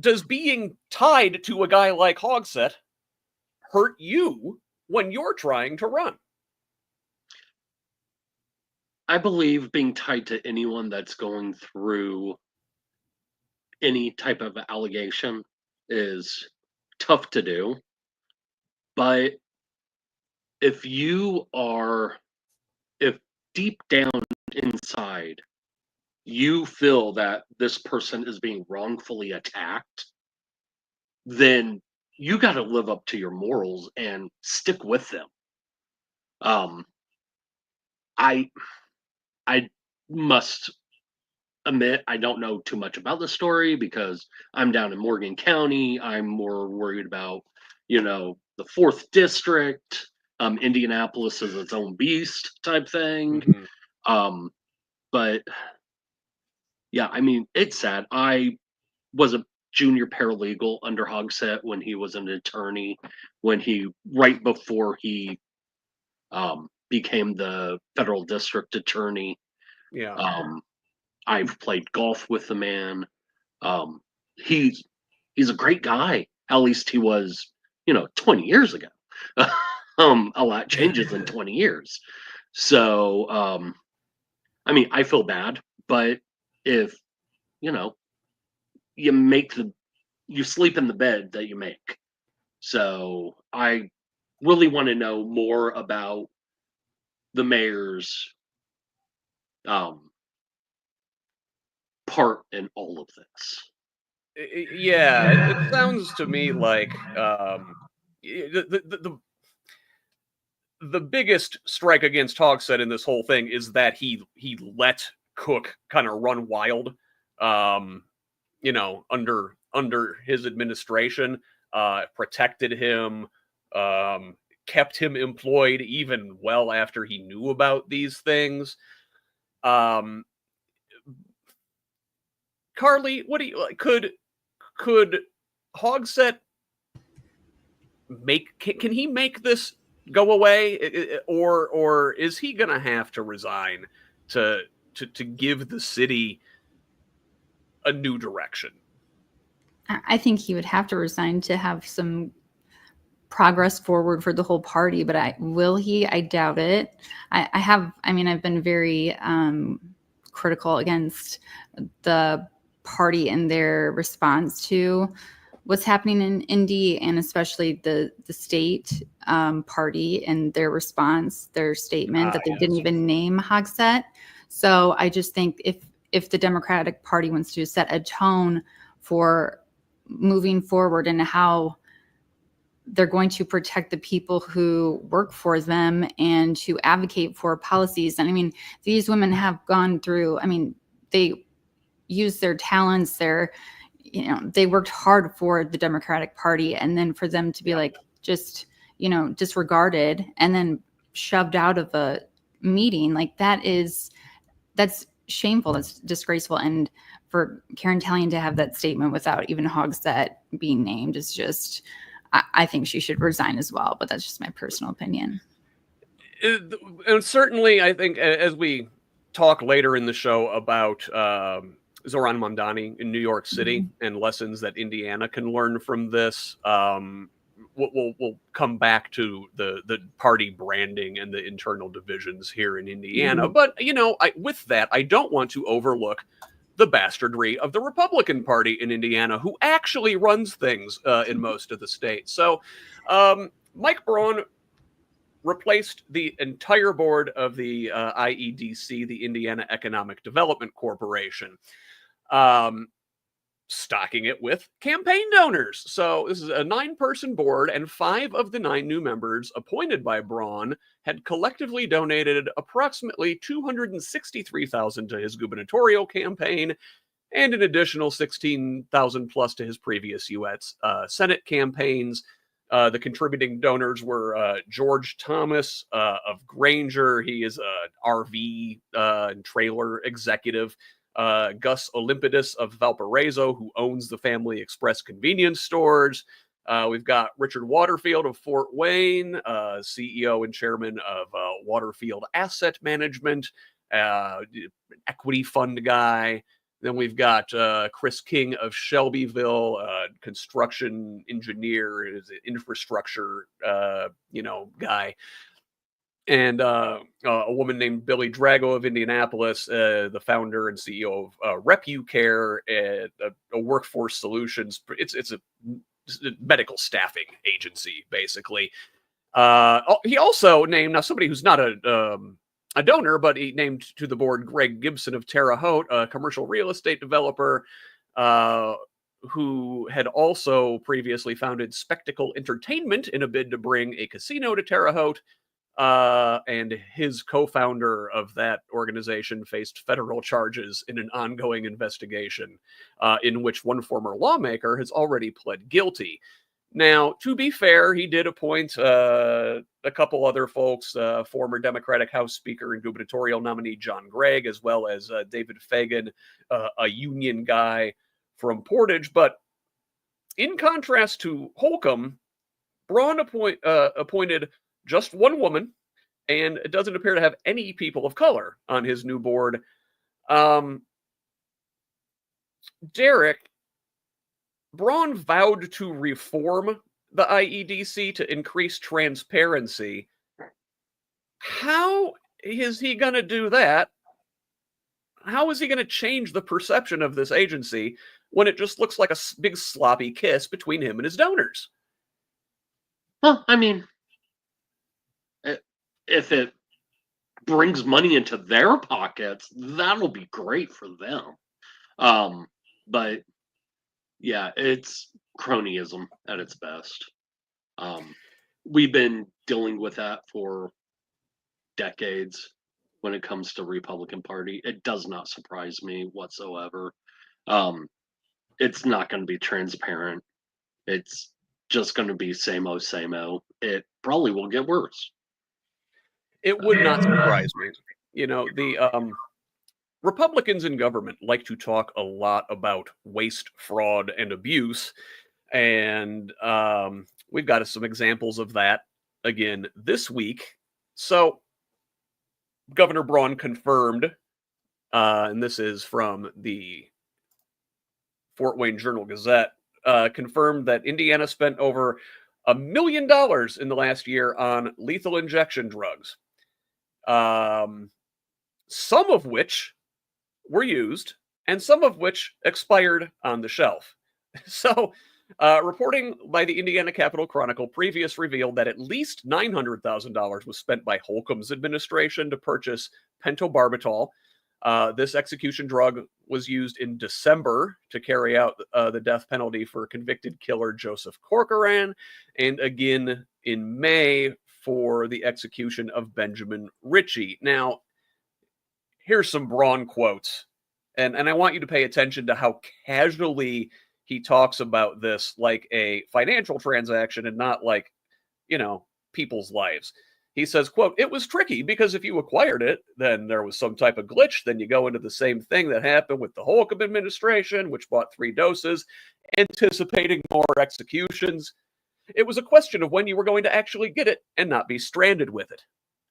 Does being tied to a guy like Hogsett hurt you when you're trying to run? I believe being tied to anyone that's going through any type of allegation is tough to do. But if deep down inside you feel that this person is being wrongfully attacked, then you got to live up to your morals and stick with them. I must admit I don't know too much about the story because I'm down in Morgan County. I'm more worried about, the 4th district. Indianapolis is its own beast type thing. Mhm. But yeah, I mean, it's sad. I was a junior paralegal under Hogsett when he was an attorney, right before he became the federal district attorney. Yeah. I've played golf with the man. Um, he's a great guy. At least he was, 20 years ago. A lot changes in 20 years. So, I mean, I feel bad, but if, you know, you sleep in the bed that you make. So I really want to know more about the mayor's part in all of this. Yeah, it sounds to me like the biggest strike against Hogsett in this whole thing is that he let Cook kind of run wild, under his administration, protected him, kept him employed even well after he knew about these things. Carlie, what do you could Hogsett can he make this go away, or is he gonna have to resign to give the city a new direction? I think he would have to resign to have some progress forward for the whole party, but will he? I doubt it. I've been very critical against the party and their response to what's happening in Indy, and especially the state party and their response, their statement that they didn't even name Hogsett. So I just think if the Democratic Party wants to set a tone for moving forward and how they're going to protect the people who work for them and to advocate for policies. And I mean, these women have gone through, they use their talents, they worked hard for the Democratic Party, and then for them to be just, disregarded and then shoved out of a meeting, that's shameful. That's disgraceful. And for Karen Tallian to have that statement without even Hogsett being named is just, I think she should resign as well, but that's just my personal opinion. And certainly, I think as we talk later in the show about Zohran Mamdani in New York City and lessons that Indiana can learn from this, we'll come back to the party branding and the internal divisions here in Indiana. But, with that, I don't want to overlook the bastardry of the Republican Party in Indiana, who actually runs things in most of the state. So Mike Braun replaced the entire board of the IEDC, the Indiana Economic Development Corporation, stocking it with campaign donors. So this is a 9-person board, and 5 of the 9 new members appointed by Braun had collectively donated approximately $263,000 to his gubernatorial campaign and an additional $16,000 plus to his previous U.S. Senate campaigns. The contributing donors were George Thomas of Granger. He is an RV and trailer executive. Gus Olympidis of Valparaiso, who owns the Family Express convenience stores. We've got Richard Waterfield of Fort Wayne, CEO and chairman of Waterfield Asset Management, equity fund guy. Then we've got Chris King of Shelbyville, construction engineer, is an infrastructure, guy. And a woman named Billy Drago of Indianapolis, the founder and CEO of RepuCare, a workforce solutions. It's a medical staffing agency, basically. He also named, now somebody who's not a donor, but he named to the board Greg Gibson of Terre Haute, a commercial real estate developer, who had also previously founded Spectacle Entertainment in a bid to bring a casino to Terre Haute. And his co-founder of that organization faced federal charges in an ongoing investigation, in which one former lawmaker has already pled guilty. Now, to be fair, he did appoint a couple other folks, former Democratic House Speaker and gubernatorial nominee John Gregg, as well as David Fagan, a union guy from Portage. But in contrast to Holcomb, Braun appointed just one woman, and it doesn't appear to have any people of color on his new board. Derrick, Braun vowed to reform the IEDC to increase transparency. How is he going to do that? How is he going to change the perception of this agency when it just looks like a big sloppy kiss between him and his donors? Well, I mean, if it brings money into their pockets, that'll be great for them. But yeah, it's cronyism at its best. We've been dealing with that for decades when it comes to Republican Party. It does not surprise me whatsoever. It's not going to be transparent. It's just going to be same-o, same-o. It probably will get worse. It would not surprise me. You know, the Republicans in government like to talk a lot about waste, fraud, and abuse. And we've got some examples of that again this week. So Governor Braun confirmed, and this is from the Fort Wayne Journal-Gazette, confirmed that Indiana spent over $1 million in the last year on lethal injection drugs. Some of which were used and some of which expired on the shelf. So, reporting by the Indiana Capitol Chronicle previous revealed that at least $900,000 was spent by Holcomb's administration to purchase pentobarbital. This execution drug was used in December to carry out the death penalty for convicted killer Joseph Corcoran, and again in May for the execution of Benjamin Ritchie. Now, here's some Braun quotes, and I want you to pay attention to how casually he talks about this like a financial transaction and not like, you know, people's lives. He says, quote, "It was tricky because if you acquired it, then there was some type of glitch. Then you go into the same thing that happened with the Holcomb administration, which bought 3 doses, anticipating more executions. It was a question of when you were going to actually get it and not be stranded with it."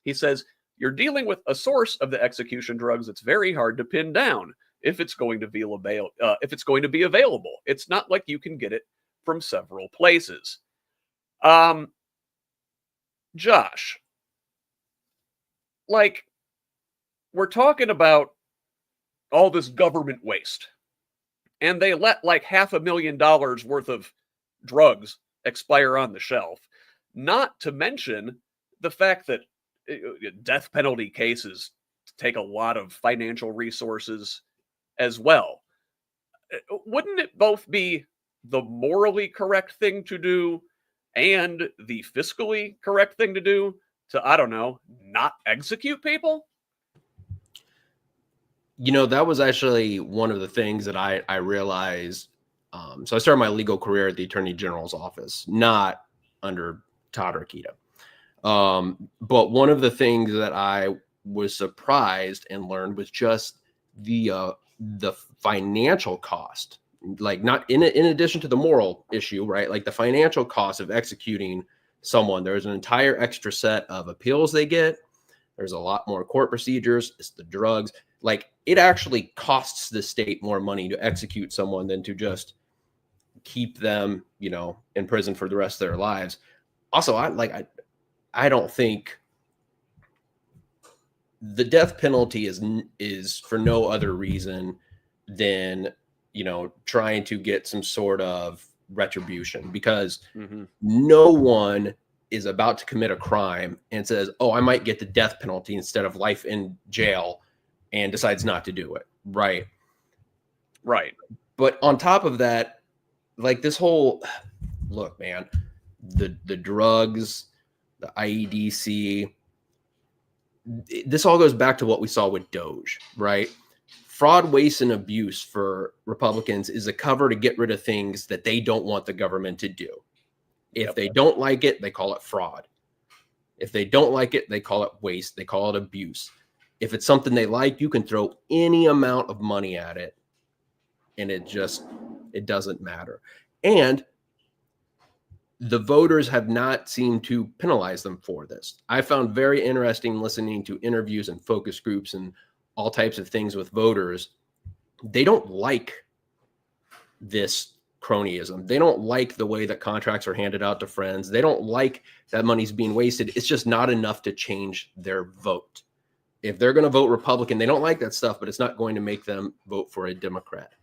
He says, "You're dealing with a source of the execution drugs that's very hard to pin down if it's going to be available. It's not like you can get it from several places." Josh, like, we're talking about all this government waste, and they let like $500,000 worth of drugs expire on the shelf, not to mention the fact that death penalty cases take a lot of financial resources as well. Wouldn't it both be the morally correct thing to do and the fiscally correct thing to do to, I don't know, not execute people? You know, that was actually one of the things that I realized. So I started my legal career at the Attorney General's office, not under Todd or Keita. But one of the things that I was surprised and learned was just the financial cost, like not in addition to the moral issue, right? Like the financial cost of executing someone. There's an entire extra set of appeals they get. There's a lot more court procedures. It's the drugs. Like it actually costs the state more money to execute someone than to just keep them, you know, in prison for the rest of their lives. Also, I don't think the death penalty is for no other reason than, you know, trying to get some sort of retribution, because no one is about to commit a crime and says, "Oh, I might get the death penalty instead of life in jail," and decides not to do it. Right. Right. But on top of that, like this whole look, man, the drugs, the IEDC, this all goes back to what we saw with Doge, right? Fraud, waste, and abuse for Republicans is a cover to get rid of things that they don't want the government to do. If they don't like it, they call it fraud. If they don't like it, they call it waste. They call it abuse. If it's something they like, you can throw any amount of money at it, and it doesn't matter. And the voters have not seemed to penalize them for this. I found very interesting listening to interviews and focus groups and all types of things with voters. They don't like this cronyism. They don't like the way that contracts are handed out to friends. They don't like that money's being wasted. It's just not enough to change their vote. If they're going to vote Republican, they don't like that stuff, but it's not going to make them vote for a Democrat.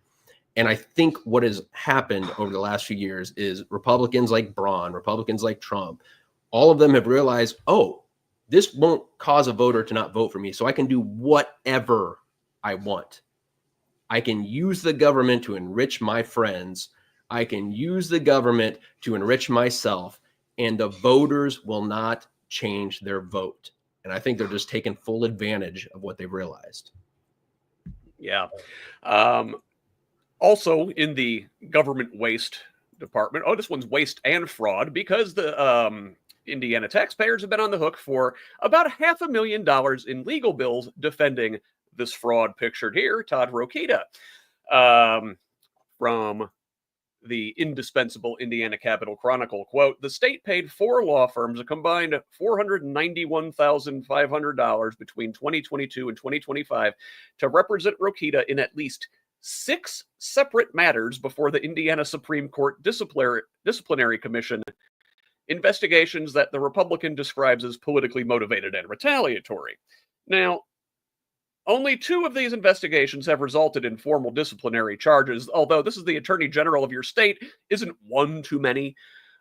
And I think what has happened over the last few years is Republicans like Braun, Republicans like Trump, all of them have realized, oh, this won't cause a voter to not vote for me, so I can do whatever I want. I can use the government to enrich my friends. I can use the government to enrich myself, and the voters will not change their vote. And I think they're just taking full advantage of what they've realized. Yeah. Also in the government waste department, this one's waste and fraud, because the Indiana taxpayers have been on the hook for about $500,000 in legal bills defending this fraud pictured here, Todd Rokita, from the indispensable Indiana Capital Chronicle. Quote, the state paid 4 law firms a combined $491,500 between 2022 and 2025 to represent Rokita in at least 6 separate matters before the Indiana Supreme Court Disciplinary Commission, investigations that the Republican describes as politically motivated and retaliatory. Now, only 2 of these investigations have resulted in formal disciplinary charges, although this is the Attorney General of your state isn't one too many.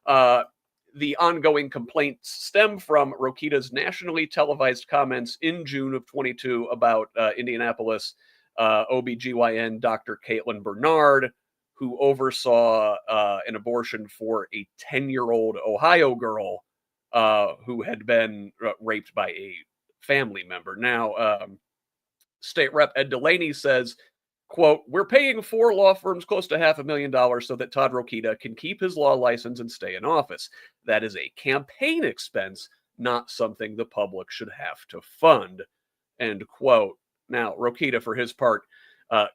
The ongoing complaints stem from Rokita's nationally televised comments in June of 22 about Indianapolis OBGYN Dr. Caitlin Bernard, who oversaw an abortion for a 10-year-old Ohio girl who had been raped by a family member. Now, State Rep Ed Delaney says, quote, we're paying 4 law firms close to $500,000 so that Todd Rokita can keep his law license and stay in office. That is a campaign expense, not something the public should have to fund, end quote. Now, Rokita, for his part,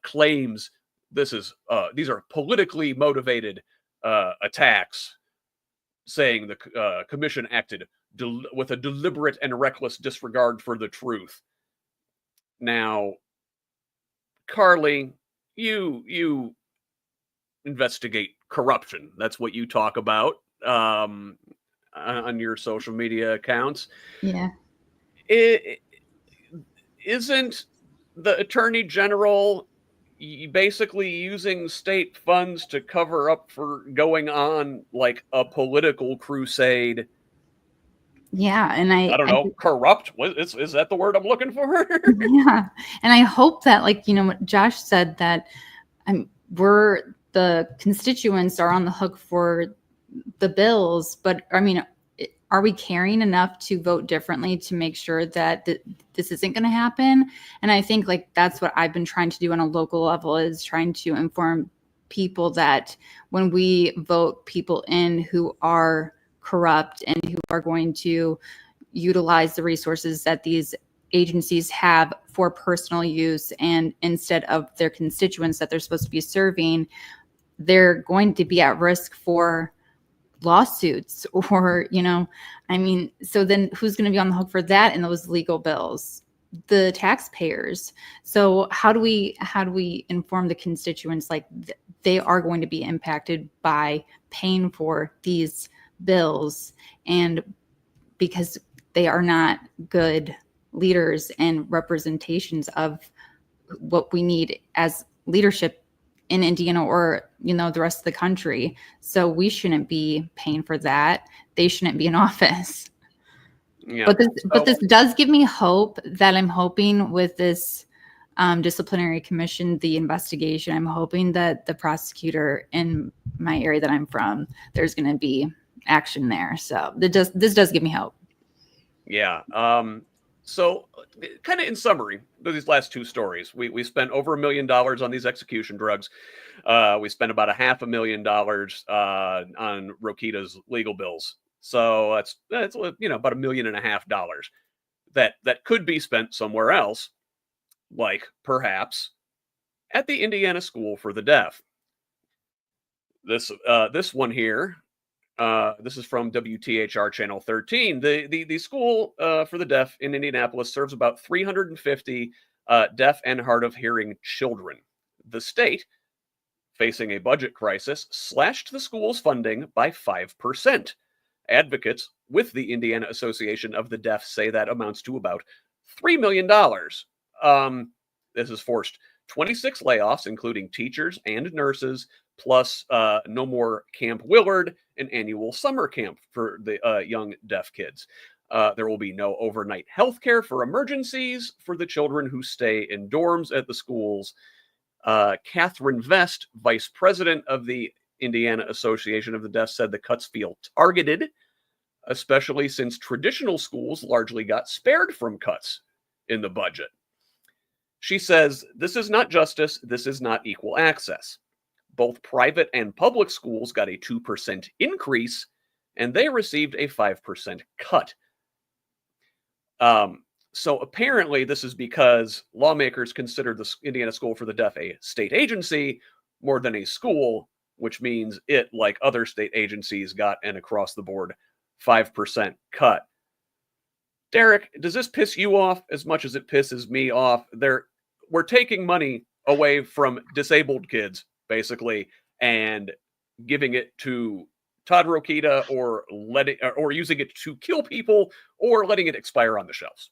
claims these are politically motivated attacks, saying the commission acted with a deliberate and reckless disregard for the truth. Now, Carlie, you investigate corruption. That's what you talk about on your social media accounts. Yeah. Isn't the Attorney General basically using state funds to cover up for going on like a political crusade? Yeah, and I don't know, corrupt? Is that the word I'm looking for? Yeah, and I hope that, like, Josh said that the constituents are on the hook for the bills, but I mean, are we caring enough to vote differently to make sure that this isn't going to happen? And I think like that's what I've been trying to do on a local level, is trying to inform people that when we vote people in who are corrupt and who are going to utilize the resources that these agencies have for personal use, and instead of their constituents that they're supposed to be serving, they're going to be at risk for lawsuits or, so then who's going to be on the hook for that in those legal bills? The taxpayers. So how do we inform the constituents like they are going to be impacted by paying for these bills, and because they are not good leaders and representations of what we need as leadership in Indiana or the rest of the country. So we shouldn't be paying for that. They shouldn't be in office. Yeah. But this does give me hope that I'm hoping with this disciplinary commission the investigation. I'm hoping that the prosecutor in my area that I'm from, there's going to be action there. So this does give me hope. Yeah. So kind of in summary, these last two stories, we spent over $1 million on these execution drugs. We spent about $500,000 on Rokita's legal bills. So that's about $1.5 million that could be spent somewhere else, like perhaps at the Indiana School for the Deaf. This one here. This is from WTHR Channel 13. The school for the deaf in Indianapolis serves about 350 deaf and hard of hearing children. The state, facing a budget crisis, slashed the school's funding by 5%. Advocates with the Indiana Association of the Deaf say that amounts to about $3 million. This has forced 26 layoffs, including teachers and nurses, plus no more Camp Willard, an annual summer camp for the young deaf kids. There will be no overnight health care for emergencies for the children who stay in dorms at the schools. Catherine Vest, vice president of the Indiana Association of the Deaf, said the cuts feel targeted, especially since traditional schools largely got spared from cuts in the budget. She says, "This is not justice. This is not equal access. Both private and public schools got a 2% increase, and they received a 5% cut." So apparently this is because lawmakers consider the Indiana School for the Deaf a state agency more than a school, which means it, like other state agencies, got an across-the-board 5% cut. Derrick, does this piss you off as much as it pisses me off? We're taking money away from disabled kids, basically, and giving it to Todd Rokita, or using it to kill people, or letting it expire on the shelves.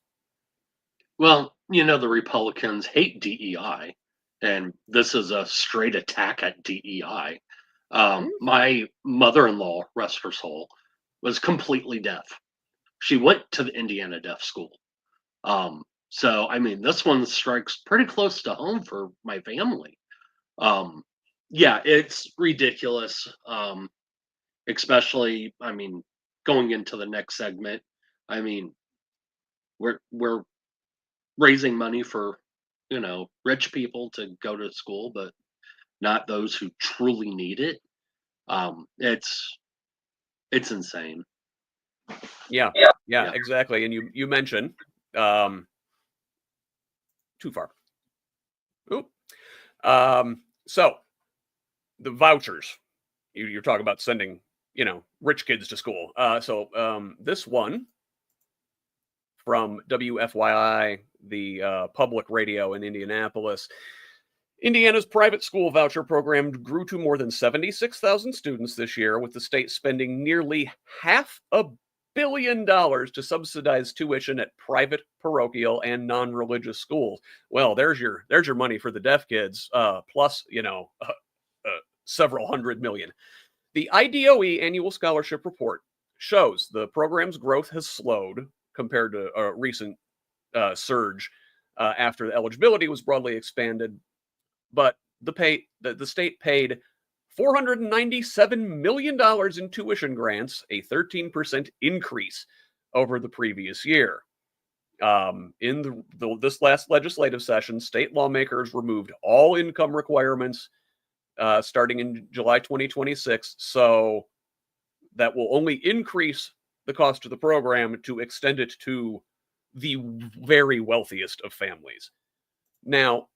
Well, the Republicans hate DEI, and this is a straight attack at DEI. My mother-in-law, rest her soul, was completely deaf. She went to the Indiana Deaf School. So, this one strikes pretty close to home for my family. Yeah, it's ridiculous. Especially, going into the next segment. We're raising money for, rich people to go to school, but not those who truly need it. It's insane. Yeah, exactly. And you mentioned too far. Oop. So the vouchers, you're talking about sending, rich kids to school. So this one from WFYI, the public radio in Indianapolis. Indiana's private school voucher program grew to more than 76,000 students this year, with the state spending nearly $500 million to subsidize tuition at private, parochial, and non-religious schools. Well, there's your money for the deaf kids, plus several hundred million. The IDOE annual scholarship report shows the program's growth has slowed compared to a recent surge after the eligibility was broadly expanded. But the state paid $497 million in tuition grants, a 13% increase over the previous year. In this last legislative session, state lawmakers removed all income requirements starting in July 2026, so that will only increase the cost of the program to extend it to the very wealthiest of families. Now,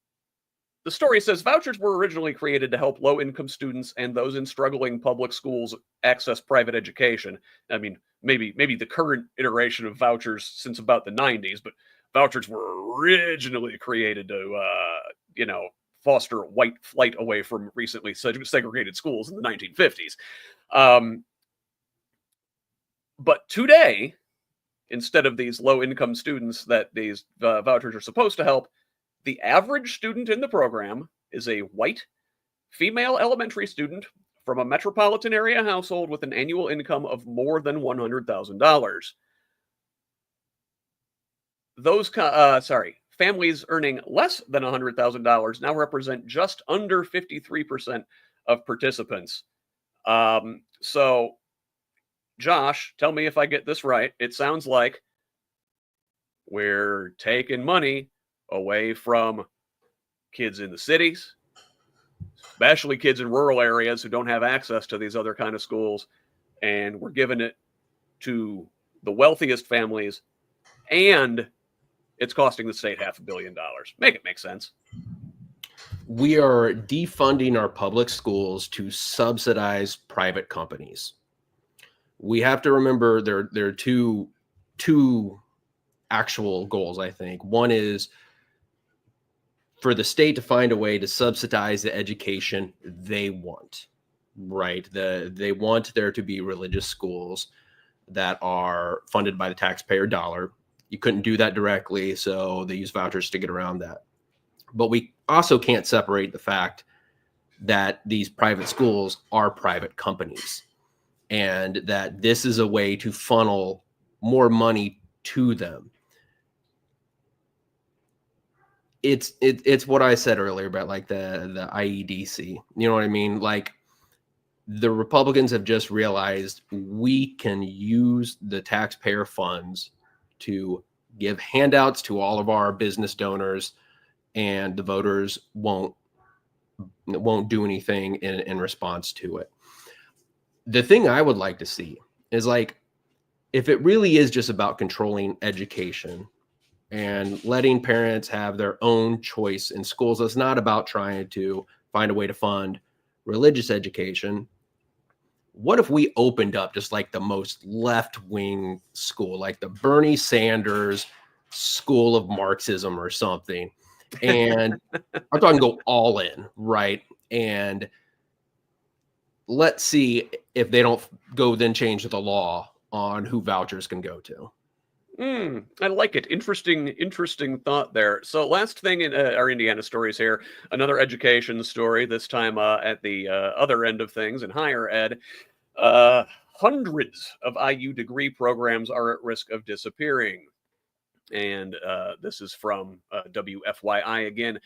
the story says vouchers were originally created to help low-income students and those in struggling public schools access private education. Maybe the current iteration of vouchers since about the 90s, but vouchers were originally created to, foster white flight away from recently segregated schools in the 1950s. But today, instead of these low-income students that these vouchers are supposed to help, the average student in the program is a white, female elementary student from a metropolitan area household with an annual income of more than $100,000. families earning less than $100,000 now represent just under 53% of participants. So, Josh, tell me if I get this right. It sounds like we're taking money away from kids in the cities, especially kids in rural areas who don't have access to these other kind of schools, and we're giving it to the wealthiest families, and it's costing the state $500 million. Make it make sense. We are defunding our public schools to subsidize private companies. We have to remember there are two actual goals, I think. One is for the state to find a way to subsidize the education they want, right? They want there to be religious schools that are funded by the taxpayer dollar. You couldn't do that directly, so they use vouchers to get around that. But we also can't separate the fact that these private schools are private companies, and that this is a way to funnel more money to them. It's what I said earlier about like the IEDC. You know what I mean? Like, the Republicans have just realized we can use the taxpayer funds to give handouts to all of our business donors, and the voters won't do anything in response to it. The thing I would like to see is, like, if it really is just about controlling education and letting parents have their own choice in schools, it's not about trying to find a way to fund religious education. What if we opened up just like the most left-wing school, like the Bernie Sanders School of Marxism or something? And I'm talking go all in, right? And let's see if they don't go then change the law on who vouchers can go to. I like it. Interesting thought there. So last thing in our Indiana stories here, another education story, this time at the other end of things in higher ed. Hundreds of IU degree programs are at risk of disappearing. And this is from WFYI again.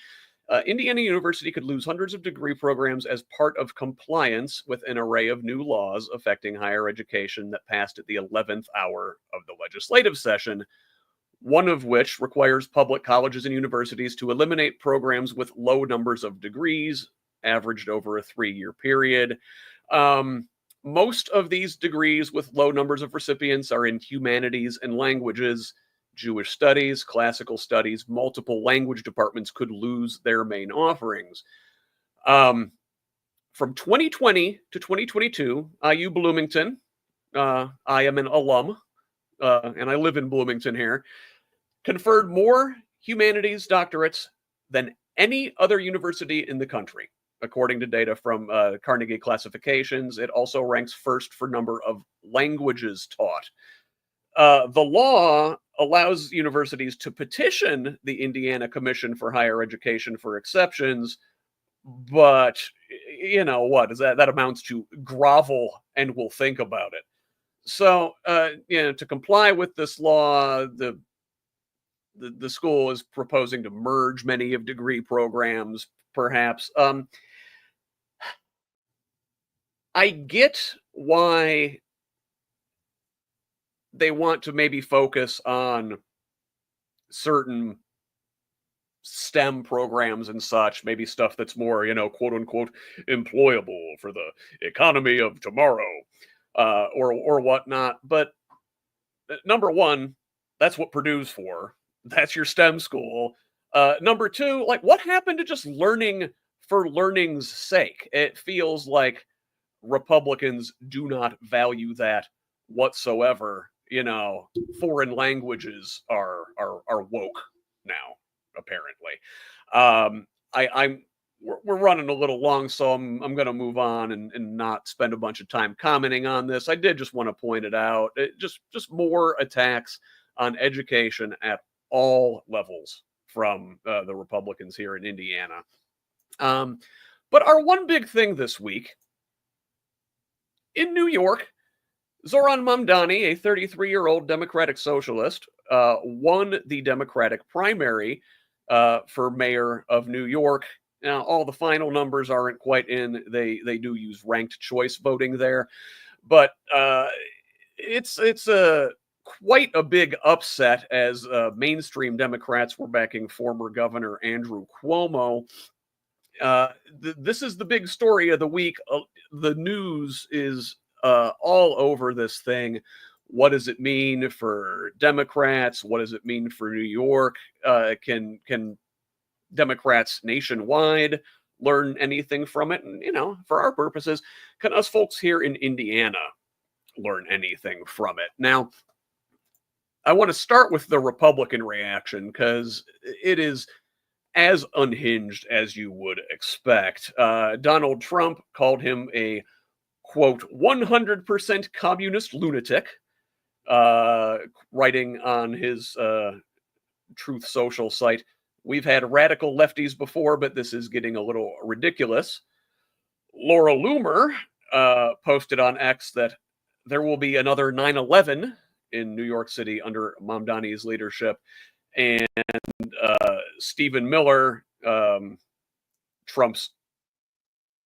Indiana University could lose hundreds of degree programs as part of compliance with an array of new laws affecting higher education that passed at the 11th hour of the legislative session, one of which requires public colleges and universities to eliminate programs with low numbers of degrees, averaged over a 3-year period. Most of these degrees with low numbers of recipients are in humanities and languages. Jewish studies, classical studies, multiple language departments could lose their main offerings. From 2020 to 2022, IU Bloomington, I am an alum, and I live in Bloomington here, conferred more humanities doctorates than any other university in the country. According to data from Carnegie Classifications, it also ranks first for number of languages taught. The law allows universities to petition the Indiana Commission for Higher Education for exceptions, but you know what? That amounts to grovel and we'll think about it. So, to comply with this law, the school is proposing to merge many of degree programs, perhaps. I get why they want to maybe focus on certain STEM programs and such, maybe stuff that's more, quote unquote, employable for the economy of tomorrow, or whatnot. But number one, that's what Purdue's for. That's your STEM school. Number two, like, what happened to just learning for learning's sake? It feels like Republicans do not value that whatsoever. Foreign languages are woke now, apparently. We're running a little long, so I'm going to move on and not spend a bunch of time commenting on this. I did just want to point it out. Just more attacks on education at all levels from the Republicans here in Indiana. But our one big thing this week in New York, Zoran Mamdani, a 33-year-old Democratic socialist, won the Democratic primary for mayor of New York. Now, all the final numbers aren't quite in. They do use ranked choice voting there, but it's a quite a big upset as mainstream Democrats were backing former Governor Andrew Cuomo. This is the big story of the week. The news is all over this thing. What does it mean for Democrats? What does it mean for New York? Can Democrats nationwide learn anything from it? And, for our purposes, can us folks here in Indiana learn anything from it? Now, I want to start with the Republican reaction because it is as unhinged as you would expect. Donald Trump called him a, quote, 100% communist lunatic, writing on his Truth Social site, "We've had radical lefties before, but this is getting a little ridiculous." Laura Loomer posted on X that there will be another 9/11 in New York City under Mamdani's leadership. And Stephen Miller, Trump's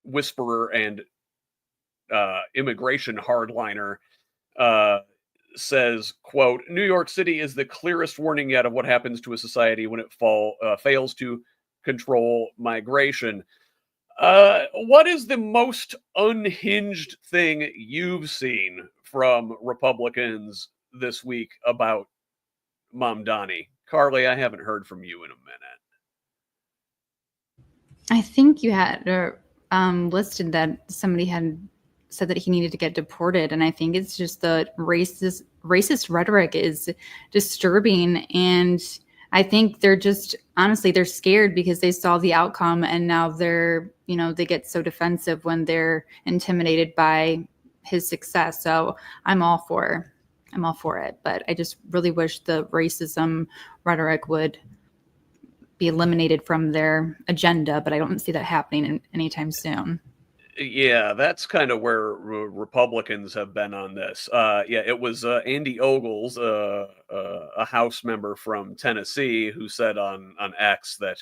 whisperer and immigration hardliner, says, quote, "New York City is the clearest warning yet of what happens to a society when it fails to control migration." What is the most unhinged thing you've seen from Republicans this week about Mamdani? Carlie, I haven't heard from you in a minute. I think you had listed that somebody had said that he needed to get deported, and I think it's just the racist rhetoric is disturbing, and I think they're just honestly they're scared because they saw the outcome, and now they're they get so defensive when they're intimidated by his success. So I'm all for it, but I just really wish the racism rhetoric would be eliminated from their agenda, but I don't see that happening anytime soon. Yeah, that's kind of where Republicans have been on this. It was Andy Ogles, a House member from Tennessee, who said on X that,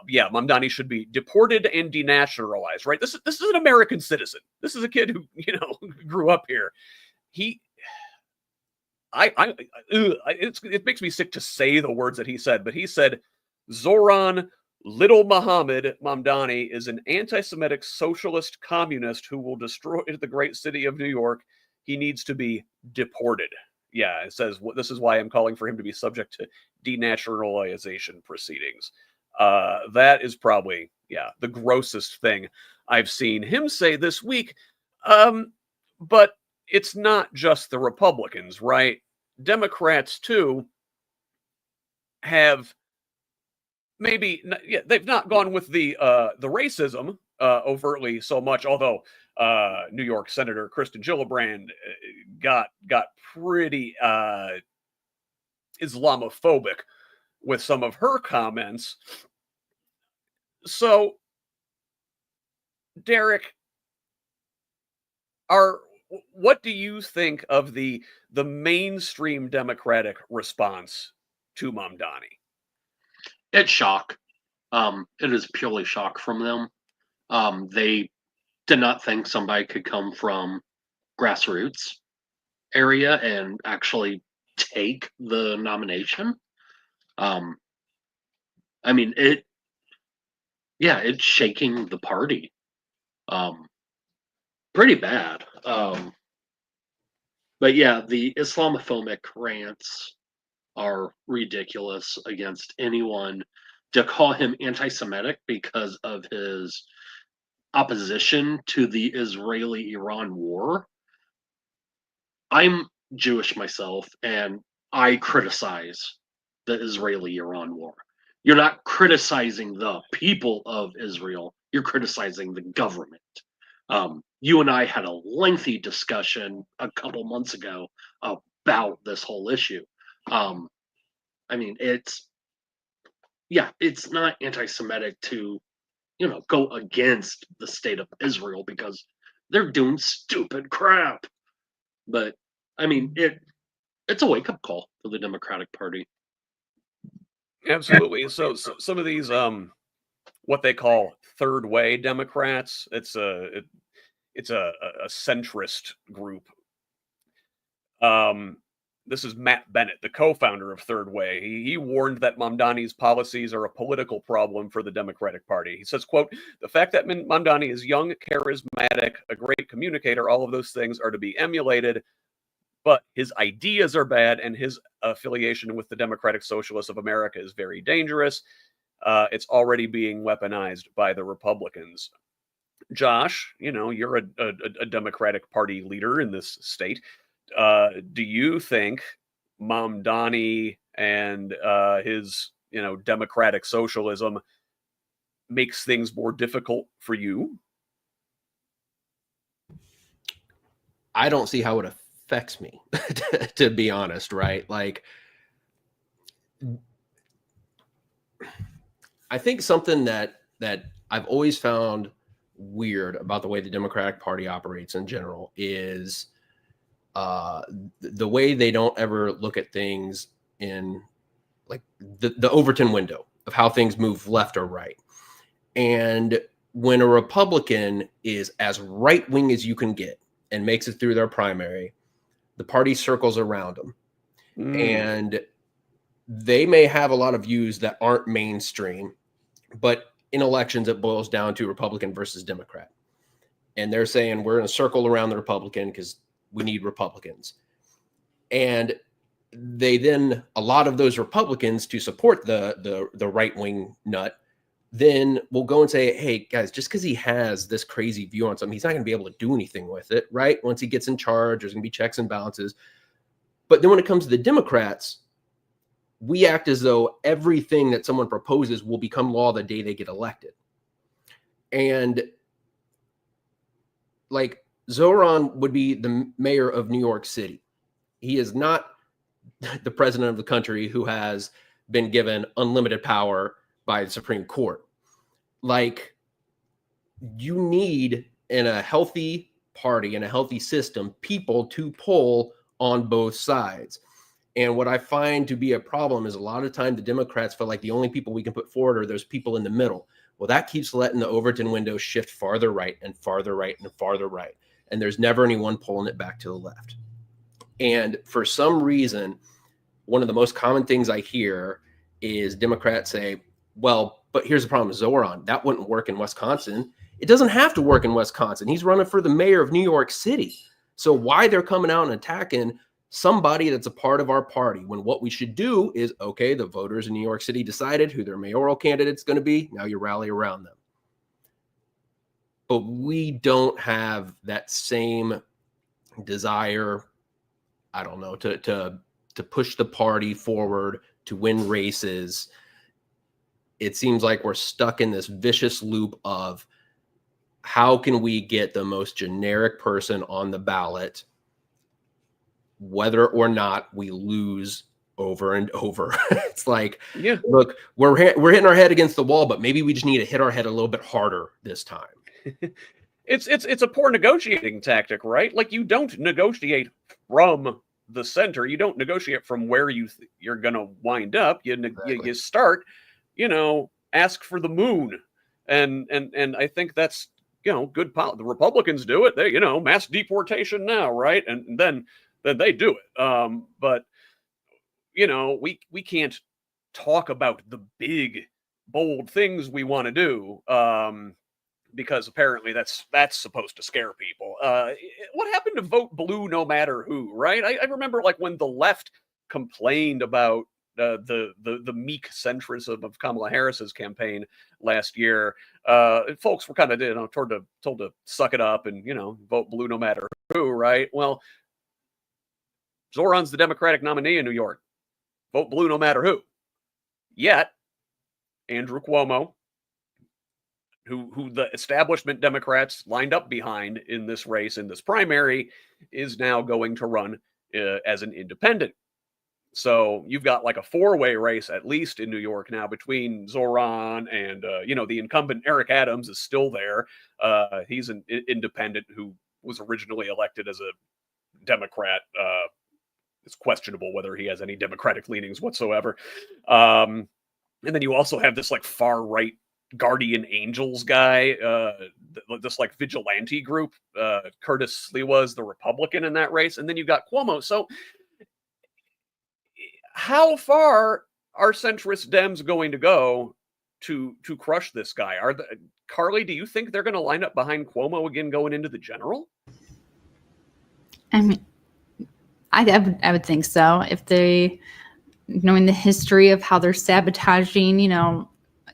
Mamdani should be deported and denaturalized. Right? This is an American citizen. This is a kid who grew up here. It makes me sick to say the words that he said, but he said, "Zoran Little Muhammad Mamdani is an anti-Semitic socialist communist who will destroy the great city of New York. He needs to be deported." Yeah, it says, "This is why I'm calling for him to be subject to denaturalization proceedings." That is probably, the grossest thing I've seen him say this week. But it's not just the Republicans, right? Democrats, too, have they've not gone with the racism overtly so much, although New York Senator Kristen Gillibrand got pretty Islamophobic with some of her comments. So, Derrick, what do you think of the mainstream Democratic response to Mamdani? It's shock. It is purely shock from them. They did not think somebody could come from grassroots area and actually take the nomination. I mean, it's shaking the party. Pretty bad. But yeah, the Islamophobic rants are ridiculous against anyone. To call him anti-Semitic because of his opposition to the Israeli-Iran war. I'm Jewish myself, and I criticize the Israeli-Iran war. You're not criticizing the people of Israel. You're criticizing the government. You and I had a lengthy discussion a couple months ago about this whole issue. I mean, it's not anti-Semitic to, go against the state of Israel because they're doing stupid crap. But I mean, it's a wake-up call for the Democratic Party. Absolutely. So some of these what they call third way Democrats, it's a centrist group. This is Matt Bennett, the co-founder of Third Way. He warned that Mamdani's policies are a political problem for the Democratic Party. He says, quote, the fact that Mamdani is young, charismatic, a great communicator, all of those things are to be emulated, but his ideas are bad, and his affiliation with the Democratic Socialists of America is very dangerous. It's already being weaponized by the Republicans. Josh, you're a Democratic Party leader in this state. Do you think Mamdani and his, democratic socialism makes things more difficult for you? I don't see how it affects me, to be honest, right? Like, I think something that I've always found weird about the way the Democratic Party operates in general is the way they don't ever look at things in like the Overton window of how things move left or right. And when a Republican is as right wing as you can get and makes it through their primary, the party circles around them. And they may have a lot of views that aren't mainstream, but in elections, it boils down to Republican versus Democrat. And they're saying we're in a circle around the Republican because we need Republicans. And they then, a lot of those Republicans to support the right-wing nut, then will go and say, hey, guys, just because he has this crazy view on something, he's not going to be able to do anything with it, right? Once he gets in charge, there's going to be checks and balances. But then when it comes to the Democrats, we act as though everything that someone proposes will become law the day they get elected. And like Zoran would be the mayor of New York City. He is not the president of the country who has been given unlimited power by the Supreme Court. Like, you need, in a healthy party, in a healthy system, people to pull on both sides. And what I find to be a problem is a lot of time the Democrats feel like the only people we can put forward are those people in the middle. Well, that keeps letting the Overton window shift farther right and farther right and farther right. And there's never anyone pulling it back to the left. And for some reason, one of the most common things I hear is Democrats say, well, but here's the problem with Zoran. That wouldn't work in Wisconsin. It doesn't have to work in Wisconsin. He's running for the mayor of New York City. So why they're coming out and attacking somebody that's a part of our party when what we should do is, okay, the voters in New York City decided who their mayoral candidate's going to be. Now you rally around them. But we don't have that same desire, I don't know, to push the party forward, to win races. It seems like we're stuck in this vicious loop of how can we get the most generic person on the ballot, whether or not we lose over and over. It's like, yeah, look, we're hitting our head against the wall, but maybe we just need to hit our head a little bit harder this time. It's a poor negotiating tactic, right? Like, you don't negotiate from the center. You don't negotiate from where you're going to wind up. You start, ask for the moon. And I think that's, good. The Republicans do it. They, mass deportation now, right? And then they do it. But, we can't talk about the big, bold things we want to do. Because apparently that's supposed to scare people. What happened to vote blue no matter who, right? I remember, like, when the left complained about the meek centrism of Kamala Harris's campaign last year, folks were kind of told to suck it up and vote blue no matter who, right? Well, Zoran's the Democratic nominee in New York. Vote blue no matter who. Yet Andrew Cuomo, who the establishment Democrats lined up behind in this race, in this primary, is now going to run as an independent. So you've got like a four-way race, at least in New York now, between Zoran and, the incumbent Eric Adams is still there. He's an independent who was originally elected as a Democrat. It's questionable whether he has any Democratic leanings whatsoever. And then you also have this like far right guardian angels guy, this like vigilante group. Curtis Lee was the Republican in that race, and then you got Cuomo. So how far are centrist Dems going to go to crush this guy? Carlie, do you think they're going to line up behind Cuomo again going into the general? I mean, I would think so. If they, knowing the history of how they're sabotaging,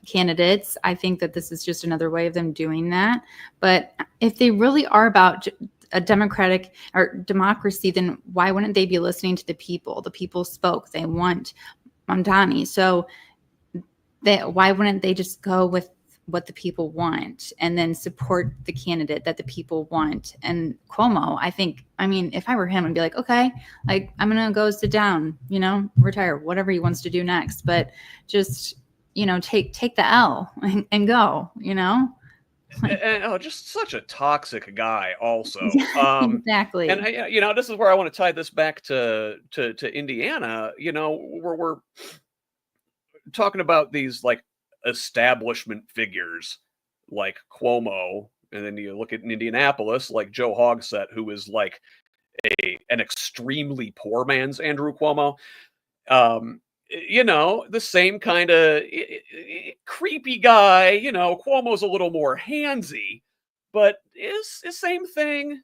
candidates, I think that this is just another way of them doing that. But if they really are about a democratic or democracy, then why wouldn't they be listening to the people? The people spoke. They want Mamdani. So why wouldn't they just go with what the people want and then support the candidate that the people want? And Cuomo, I mean, if I were him, I'd be like, okay, like I'm going to go sit down, retire, whatever he wants to do next. But just, take the L and go, And just such a toxic guy also. Exactly. And this is where I want to tie this back to Indiana. We're talking about these like establishment figures like Cuomo, and then you look at Indianapolis like Joe Hogsett, who is like an extremely poor man's Andrew Cuomo. The same kind of creepy guy. Cuomo's a little more handsy, but is the same thing.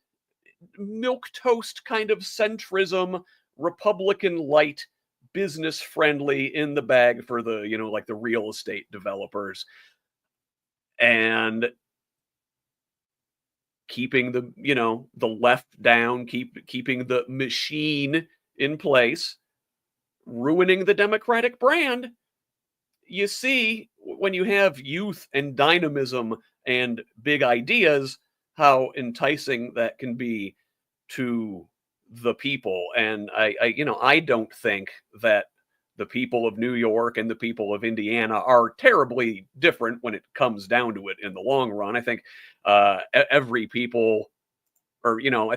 Milquetoast kind of centrism, Republican light, business friendly, in the bag for the like the real estate developers, and keeping the left down, keeping the machine in place, ruining the Democratic brand. You see, when you have youth and dynamism and big ideas, how enticing that can be to the people. And I don't think that the people of New York and the people of Indiana are terribly different when it comes down to it in the long run. I think I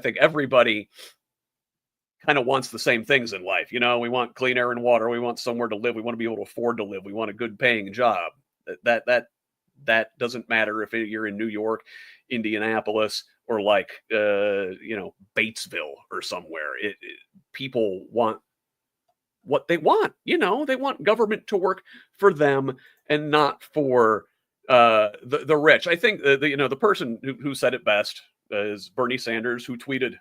think everybody kind of wants the same things in life. We want clean air and water. We want somewhere to live. We want to be able to afford to live. We want a good paying job. That doesn't matter if you're in New York, Indianapolis, or like, Batesville or somewhere. People want what they want. They want government to work for them and not for the rich. I think the person who said it best is Bernie Sanders, who tweeted,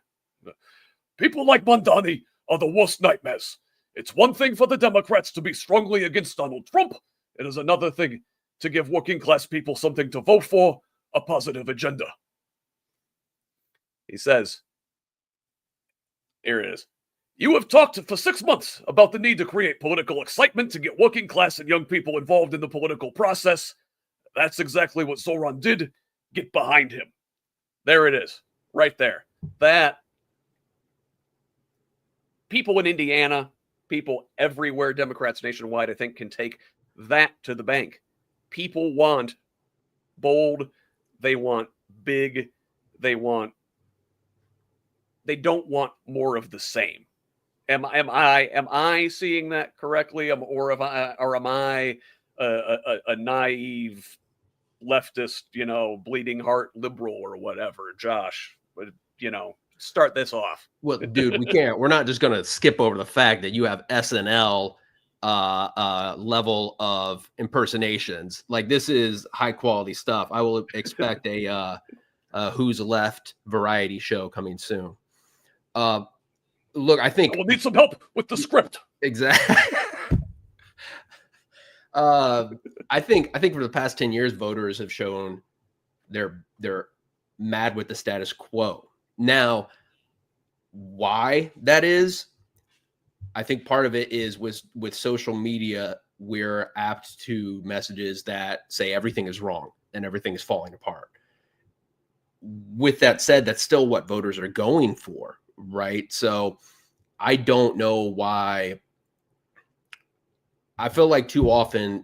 "People like Mamdani are the worst nightmares. It's one thing for the Democrats to be strongly against Donald Trump. It is another thing to give working class people something to vote for, a positive agenda." He says, here it is. "You have talked for 6 months about the need to create political excitement to get working class and young people involved in the political process. That's exactly what Zoran did. Get behind him." There it is, right there. That people in Indiana, people everywhere, Democrats nationwide, I think, can take that to the bank. People want bold. They want big. They don't want more of the same. Am I seeing that correctly? Am I a naive leftist, bleeding heart liberal or whatever? Josh, start this off. Well, dude, we're not just going to skip over the fact that you have SNL level of impersonations. Like, this is high quality stuff. I will expect a Who's Left variety show coming soon. Look, I think we'll need some help with the script. Exactly. I think for the past 10 years, voters have shown they're mad with the status quo. Now, why that is, I think part of it is with social media, we're apt to messages that say everything is wrong and everything is falling apart. With that said, that's still what voters are going for, right? So I don't know why. I feel like too often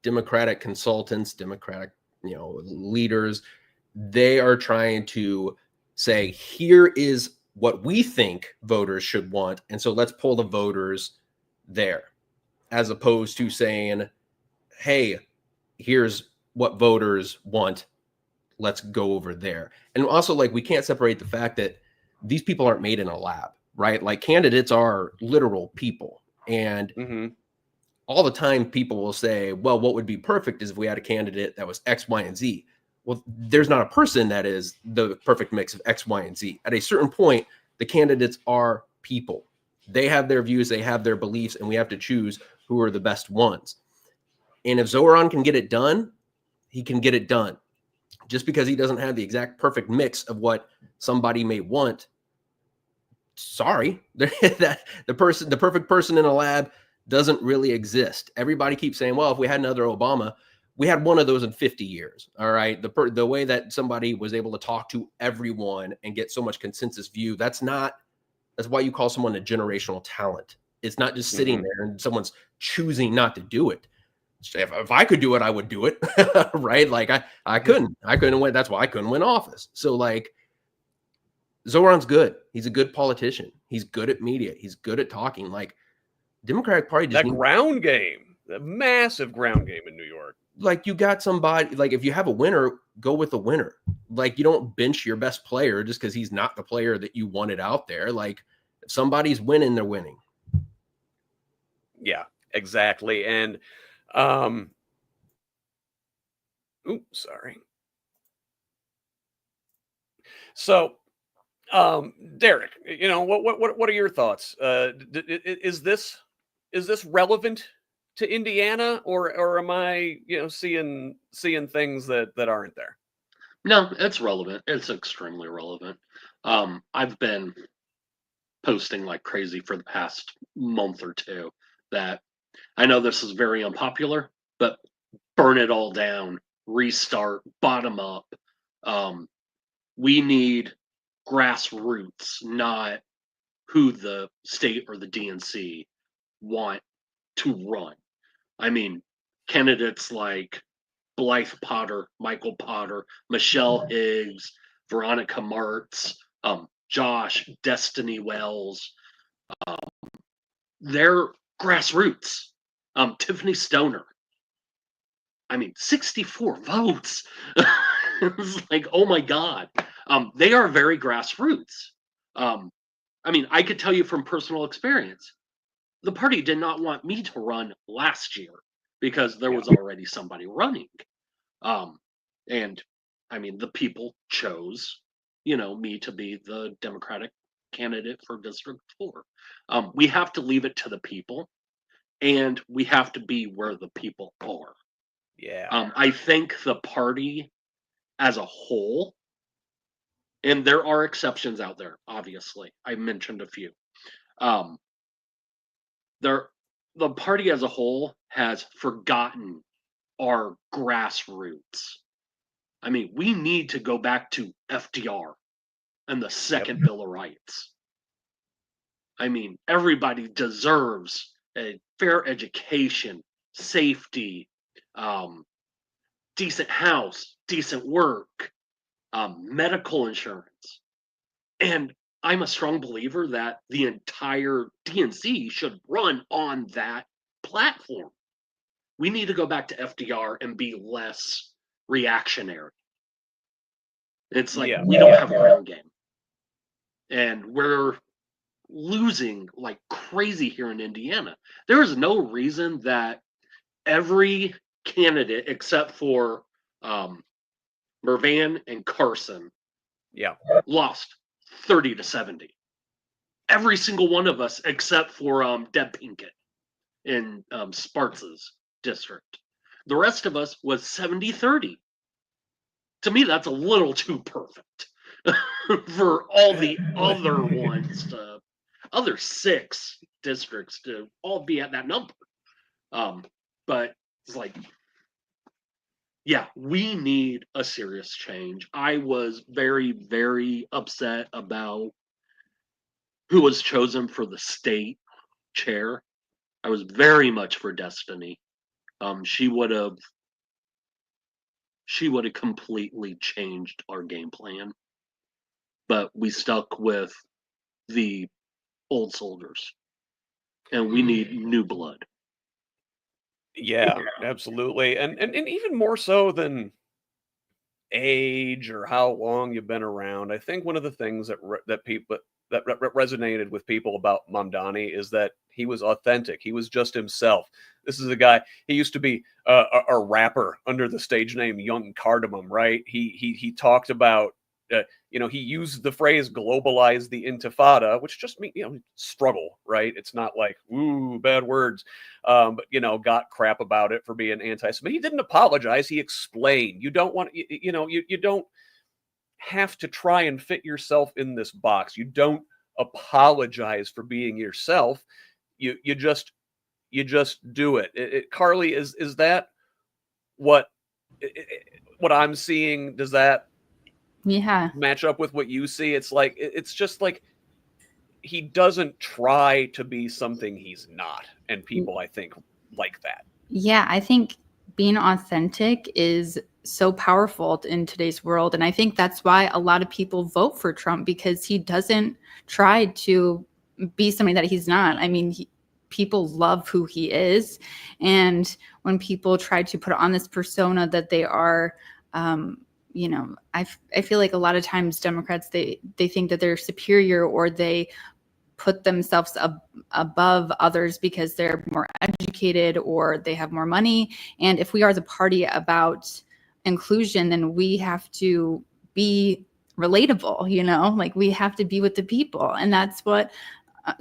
Democratic consultants, Democratic, leaders, they are trying to say, here is what we think voters should want. And so let's pull the voters there, as opposed to saying, hey, here's what voters want. Let's go over there. And also, like, we can't separate the fact that these people aren't made in a lab, right? Like, candidates are literal people. And all the time people will say, well, what would be perfect is if we had a candidate that was X, Y, and Z. Well, there's not a person that is the perfect mix of X, Y, and Z. At a certain point, the candidates are people. They have their views, they have their beliefs, and we have to choose who are the best ones. And if Zoran can get it done, he can get it done. Just because he doesn't have the exact perfect mix of what somebody may want, sorry, that the perfect person in a lab doesn't really exist. Everybody keeps saying, well, if we had another Obama, we had one of those in 50 years. All right. The way that somebody was able to talk to everyone and get so much consensus view, that's why you call someone a generational talent. It's not just sitting there and someone's choosing not to do it. If I could do it, I would do it. Right. Like I couldn't win. That's why I couldn't win office. So like, Zoran's good. He's a good politician. He's good at media. He's good at talking. Like, Democratic Party just ground game, the massive ground game in New York. Like, you got somebody, like, if you have a winner, go with a winner. Like, you don't bench your best player just because he's not the player that you wanted out there. Like, if somebody's winning, they're winning. Yeah, exactly. And sorry. So, Derrick, you know, what are your thoughts? Is this relevant to Indiana, or am I, you know, seeing things that aren't there? No, it's relevant. It's extremely relevant. I've been posting like crazy for the past month or two that I know this is very unpopular, but burn it all down, restart, bottom up. We need grassroots, not who the state or the DNC want to run. I mean, candidates like Blythe Potter, Michael Potter, Michelle Higgs, Veronica Martz, Josh, Destiny Wells, they're grassroots. Tiffany Stoner, I mean, 64 votes. It's like, oh my God. They are very grassroots. I mean, I could tell you from personal experience, the party did not want me to run last year because there was already somebody running. And I mean, the people chose, you know, me to be the Democratic candidate for District 4. We have to leave it to the people, and we have to be where the people are. Yeah. I think the party as a whole, and there are exceptions out there, obviously. I mentioned a few. The party as a whole has forgotten our grassroots. I mean, we need to go back to FDR and the Second Bill of Rights. I mean, everybody deserves a fair education, safety, decent house, decent work, medical insurance. And I'm a strong believer that the entire DNC should run on that platform. We need to go back to FDR and be less reactionary. It's like we don't have a ground game. And we're losing like crazy here in Indiana. There is no reason that every candidate except for Mervan and Carson lost 30-70. Every single one of us except for Deb Pinkett in Spartz's district. The rest of us was 70-30. To me, that's a little too perfect for all the other ones, other 6 districts to all be at that number. But it's like, yeah, we need a serious change. I was very, very upset about who was chosen for the state chair. I was very much for Destiny. She would have completely changed our game plan. But we stuck with the old soldiers. And we need new blood. Yeah, absolutely. And even more so than age or how long you've been around. I think one of the things that people that resonated with people about Mamdani is that he was authentic. He was just himself. This is a guy. He used to be a rapper under the stage name Young Cardamom, right? He talked about. He used the phrase "globalize the intifada," which just means struggle, right? It's not like ooh bad words, but got crap about it for being anti-Semitic. He didn't apologize. He explained. You don't want you don't have to try and fit yourself in this box. You don't apologize for being yourself. You just do it. Carlie, is that what what I'm seeing? Does that Yeah. match up with what you see? It's just like he doesn't try to be something he's not, and people I think like that. Yeah, I think being authentic is so powerful in today's world. And I think that's why a lot of people vote for Trump, because he doesn't try to be somebody that he's not. I mean, people love who he is. And when people try to put on this persona that they are, I feel like a lot of times Democrats, they think that they're superior, or they put themselves above others because they're more educated or they have more money. And if we are the party about inclusion, then we have to be relatable, like we have to be with the people. And that's what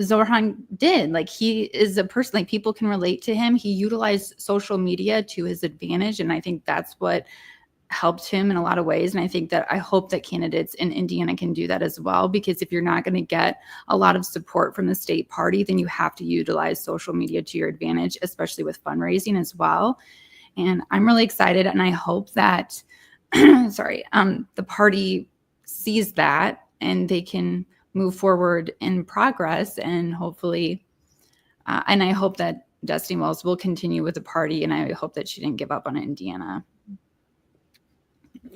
Zoran did. Like, he is a person, like, people can relate to him. He utilized social media to his advantage. And I think that's what helped him in a lot of ways. And I hope that candidates in Indiana can do that as well, because if you're not going to get a lot of support from the state party, then you have to utilize social media to your advantage, especially with fundraising as well. And I'm really excited. And I hope that, the party sees that and they can move forward in progress. And hopefully, and I hope that Destiny Wells will continue with the party. And I hope that she didn't give up on Indiana.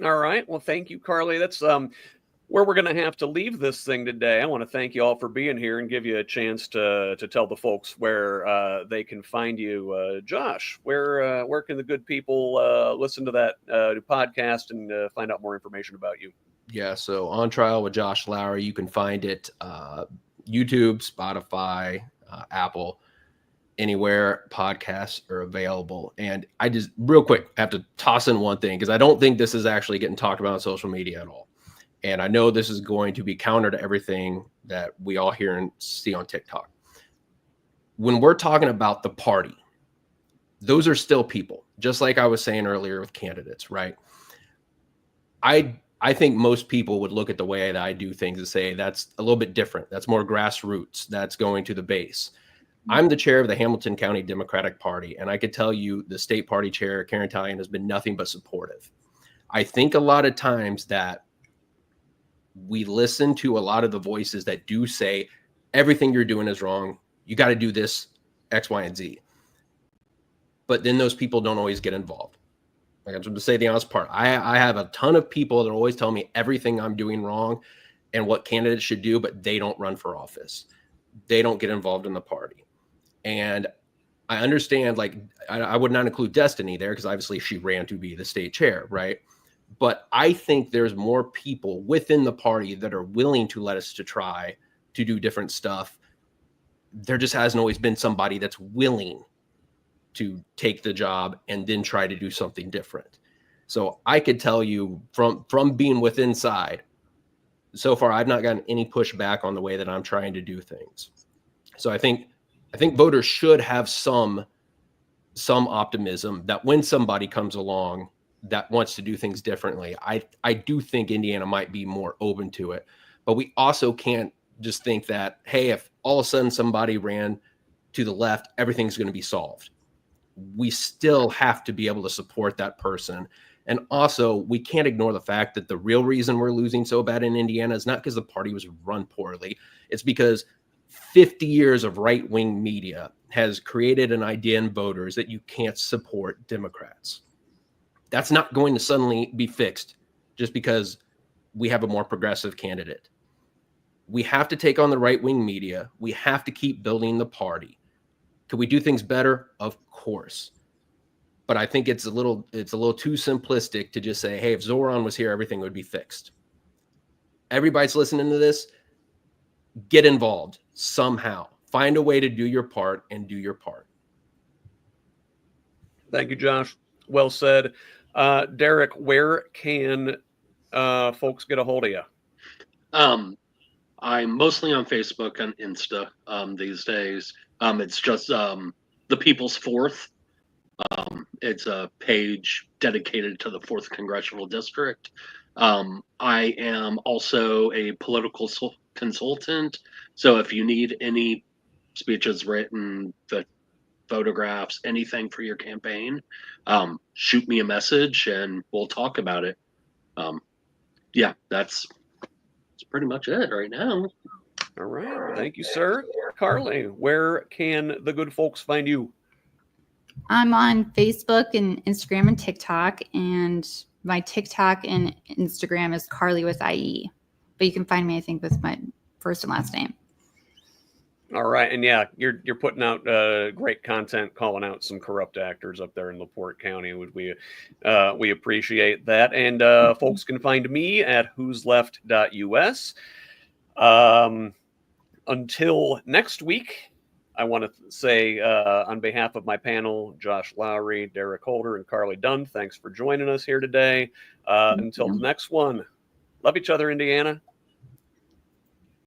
All right. Well, thank you, Carlie. That's where we're going to have to leave this thing today. I want to thank you all for being here and give you a chance to tell the folks where they can find you. Josh, where can the good people listen to that podcast and find out more information about you? Yeah, so On Trial with Josh Lowry, you can find it YouTube, Spotify, Apple, anywhere podcasts are available. And I just real quick have to toss in one thing, because I don't think this is actually getting talked about on social media at all. And I know this is going to be counter to everything that we all hear and see on TikTok. When we're talking about the party, those are still people, just like I was saying earlier with candidates, right? I think most people would look at the way that I do things and say that's a little bit different. That's more grassroots. That's going to the base. I'm the chair of the Hamilton County Democratic Party, and I could tell you the state party chair, Karen Tallien, has been nothing but supportive. I think a lot of times that we listen to a lot of the voices that do say everything you're doing is wrong. You got to do this, X, Y, and Z. But then those people don't always get involved. Like, I'm going to say the honest part. I have a ton of people that always tell me everything I'm doing wrong and what candidates should do, but they don't run for office. They don't get involved in the party. And I understand, like, I would not include Destiny there because obviously she ran to be the state chair, right? But I think there's more people within the party that are willing to let us to try to do different stuff. There just hasn't always been somebody that's willing to take the job and then try to do something different. So I could tell you from being with inside, so far I've not gotten any pushback on the way that I'm trying to do things. So I think voters should have some optimism that when somebody comes along that wants to do things differently, I do think Indiana might be more open to it. But we also can't just think that, hey, if all of a sudden somebody ran to the left, everything's going to be solved. We still have to be able to support that person. And also, we can't ignore the fact that the real reason we're losing so bad in Indiana is not because the party was run poorly. It's because 50 years of right-wing media has created an idea in voters that you can't support Democrats. That's not going to suddenly be fixed just because we have a more progressive candidate. We have to take on the right-wing media. We have to keep building the party. Could we do things better? Of course. But I think it's a little too simplistic to just say, hey, if Zoran was here, everything would be fixed. Everybody's listening to this. Get involved somehow. Find a way to do your part and do your part. Thank you, Josh. Well said. Derrick, where can folks get a hold of you? I'm mostly on Facebook and Insta these days. It's just the People's Fourth. It's a page dedicated to the 4th Congressional District. I am also a political consultant. So if you need any speeches written, photographs, anything for your campaign, shoot me a message and we'll talk about it. Yeah, that's pretty much it right now. All right. Thank you, sir. Carlie, where can the good folks find you? I'm on Facebook and Instagram and TikTok, and my TikTok and Instagram is Carlie with IE. But you can find me, I think, with my first and last name. All right, and yeah, you're putting out great content, calling out some corrupt actors up there in LaPorte County. We appreciate that, and folks can find me at whosleft.us. Until next week, I want to say on behalf of my panel, Josh Lowry, Derrick Holder, and Carlie Dunn, thanks for joining us here today. Until the next one, love each other, Indiana.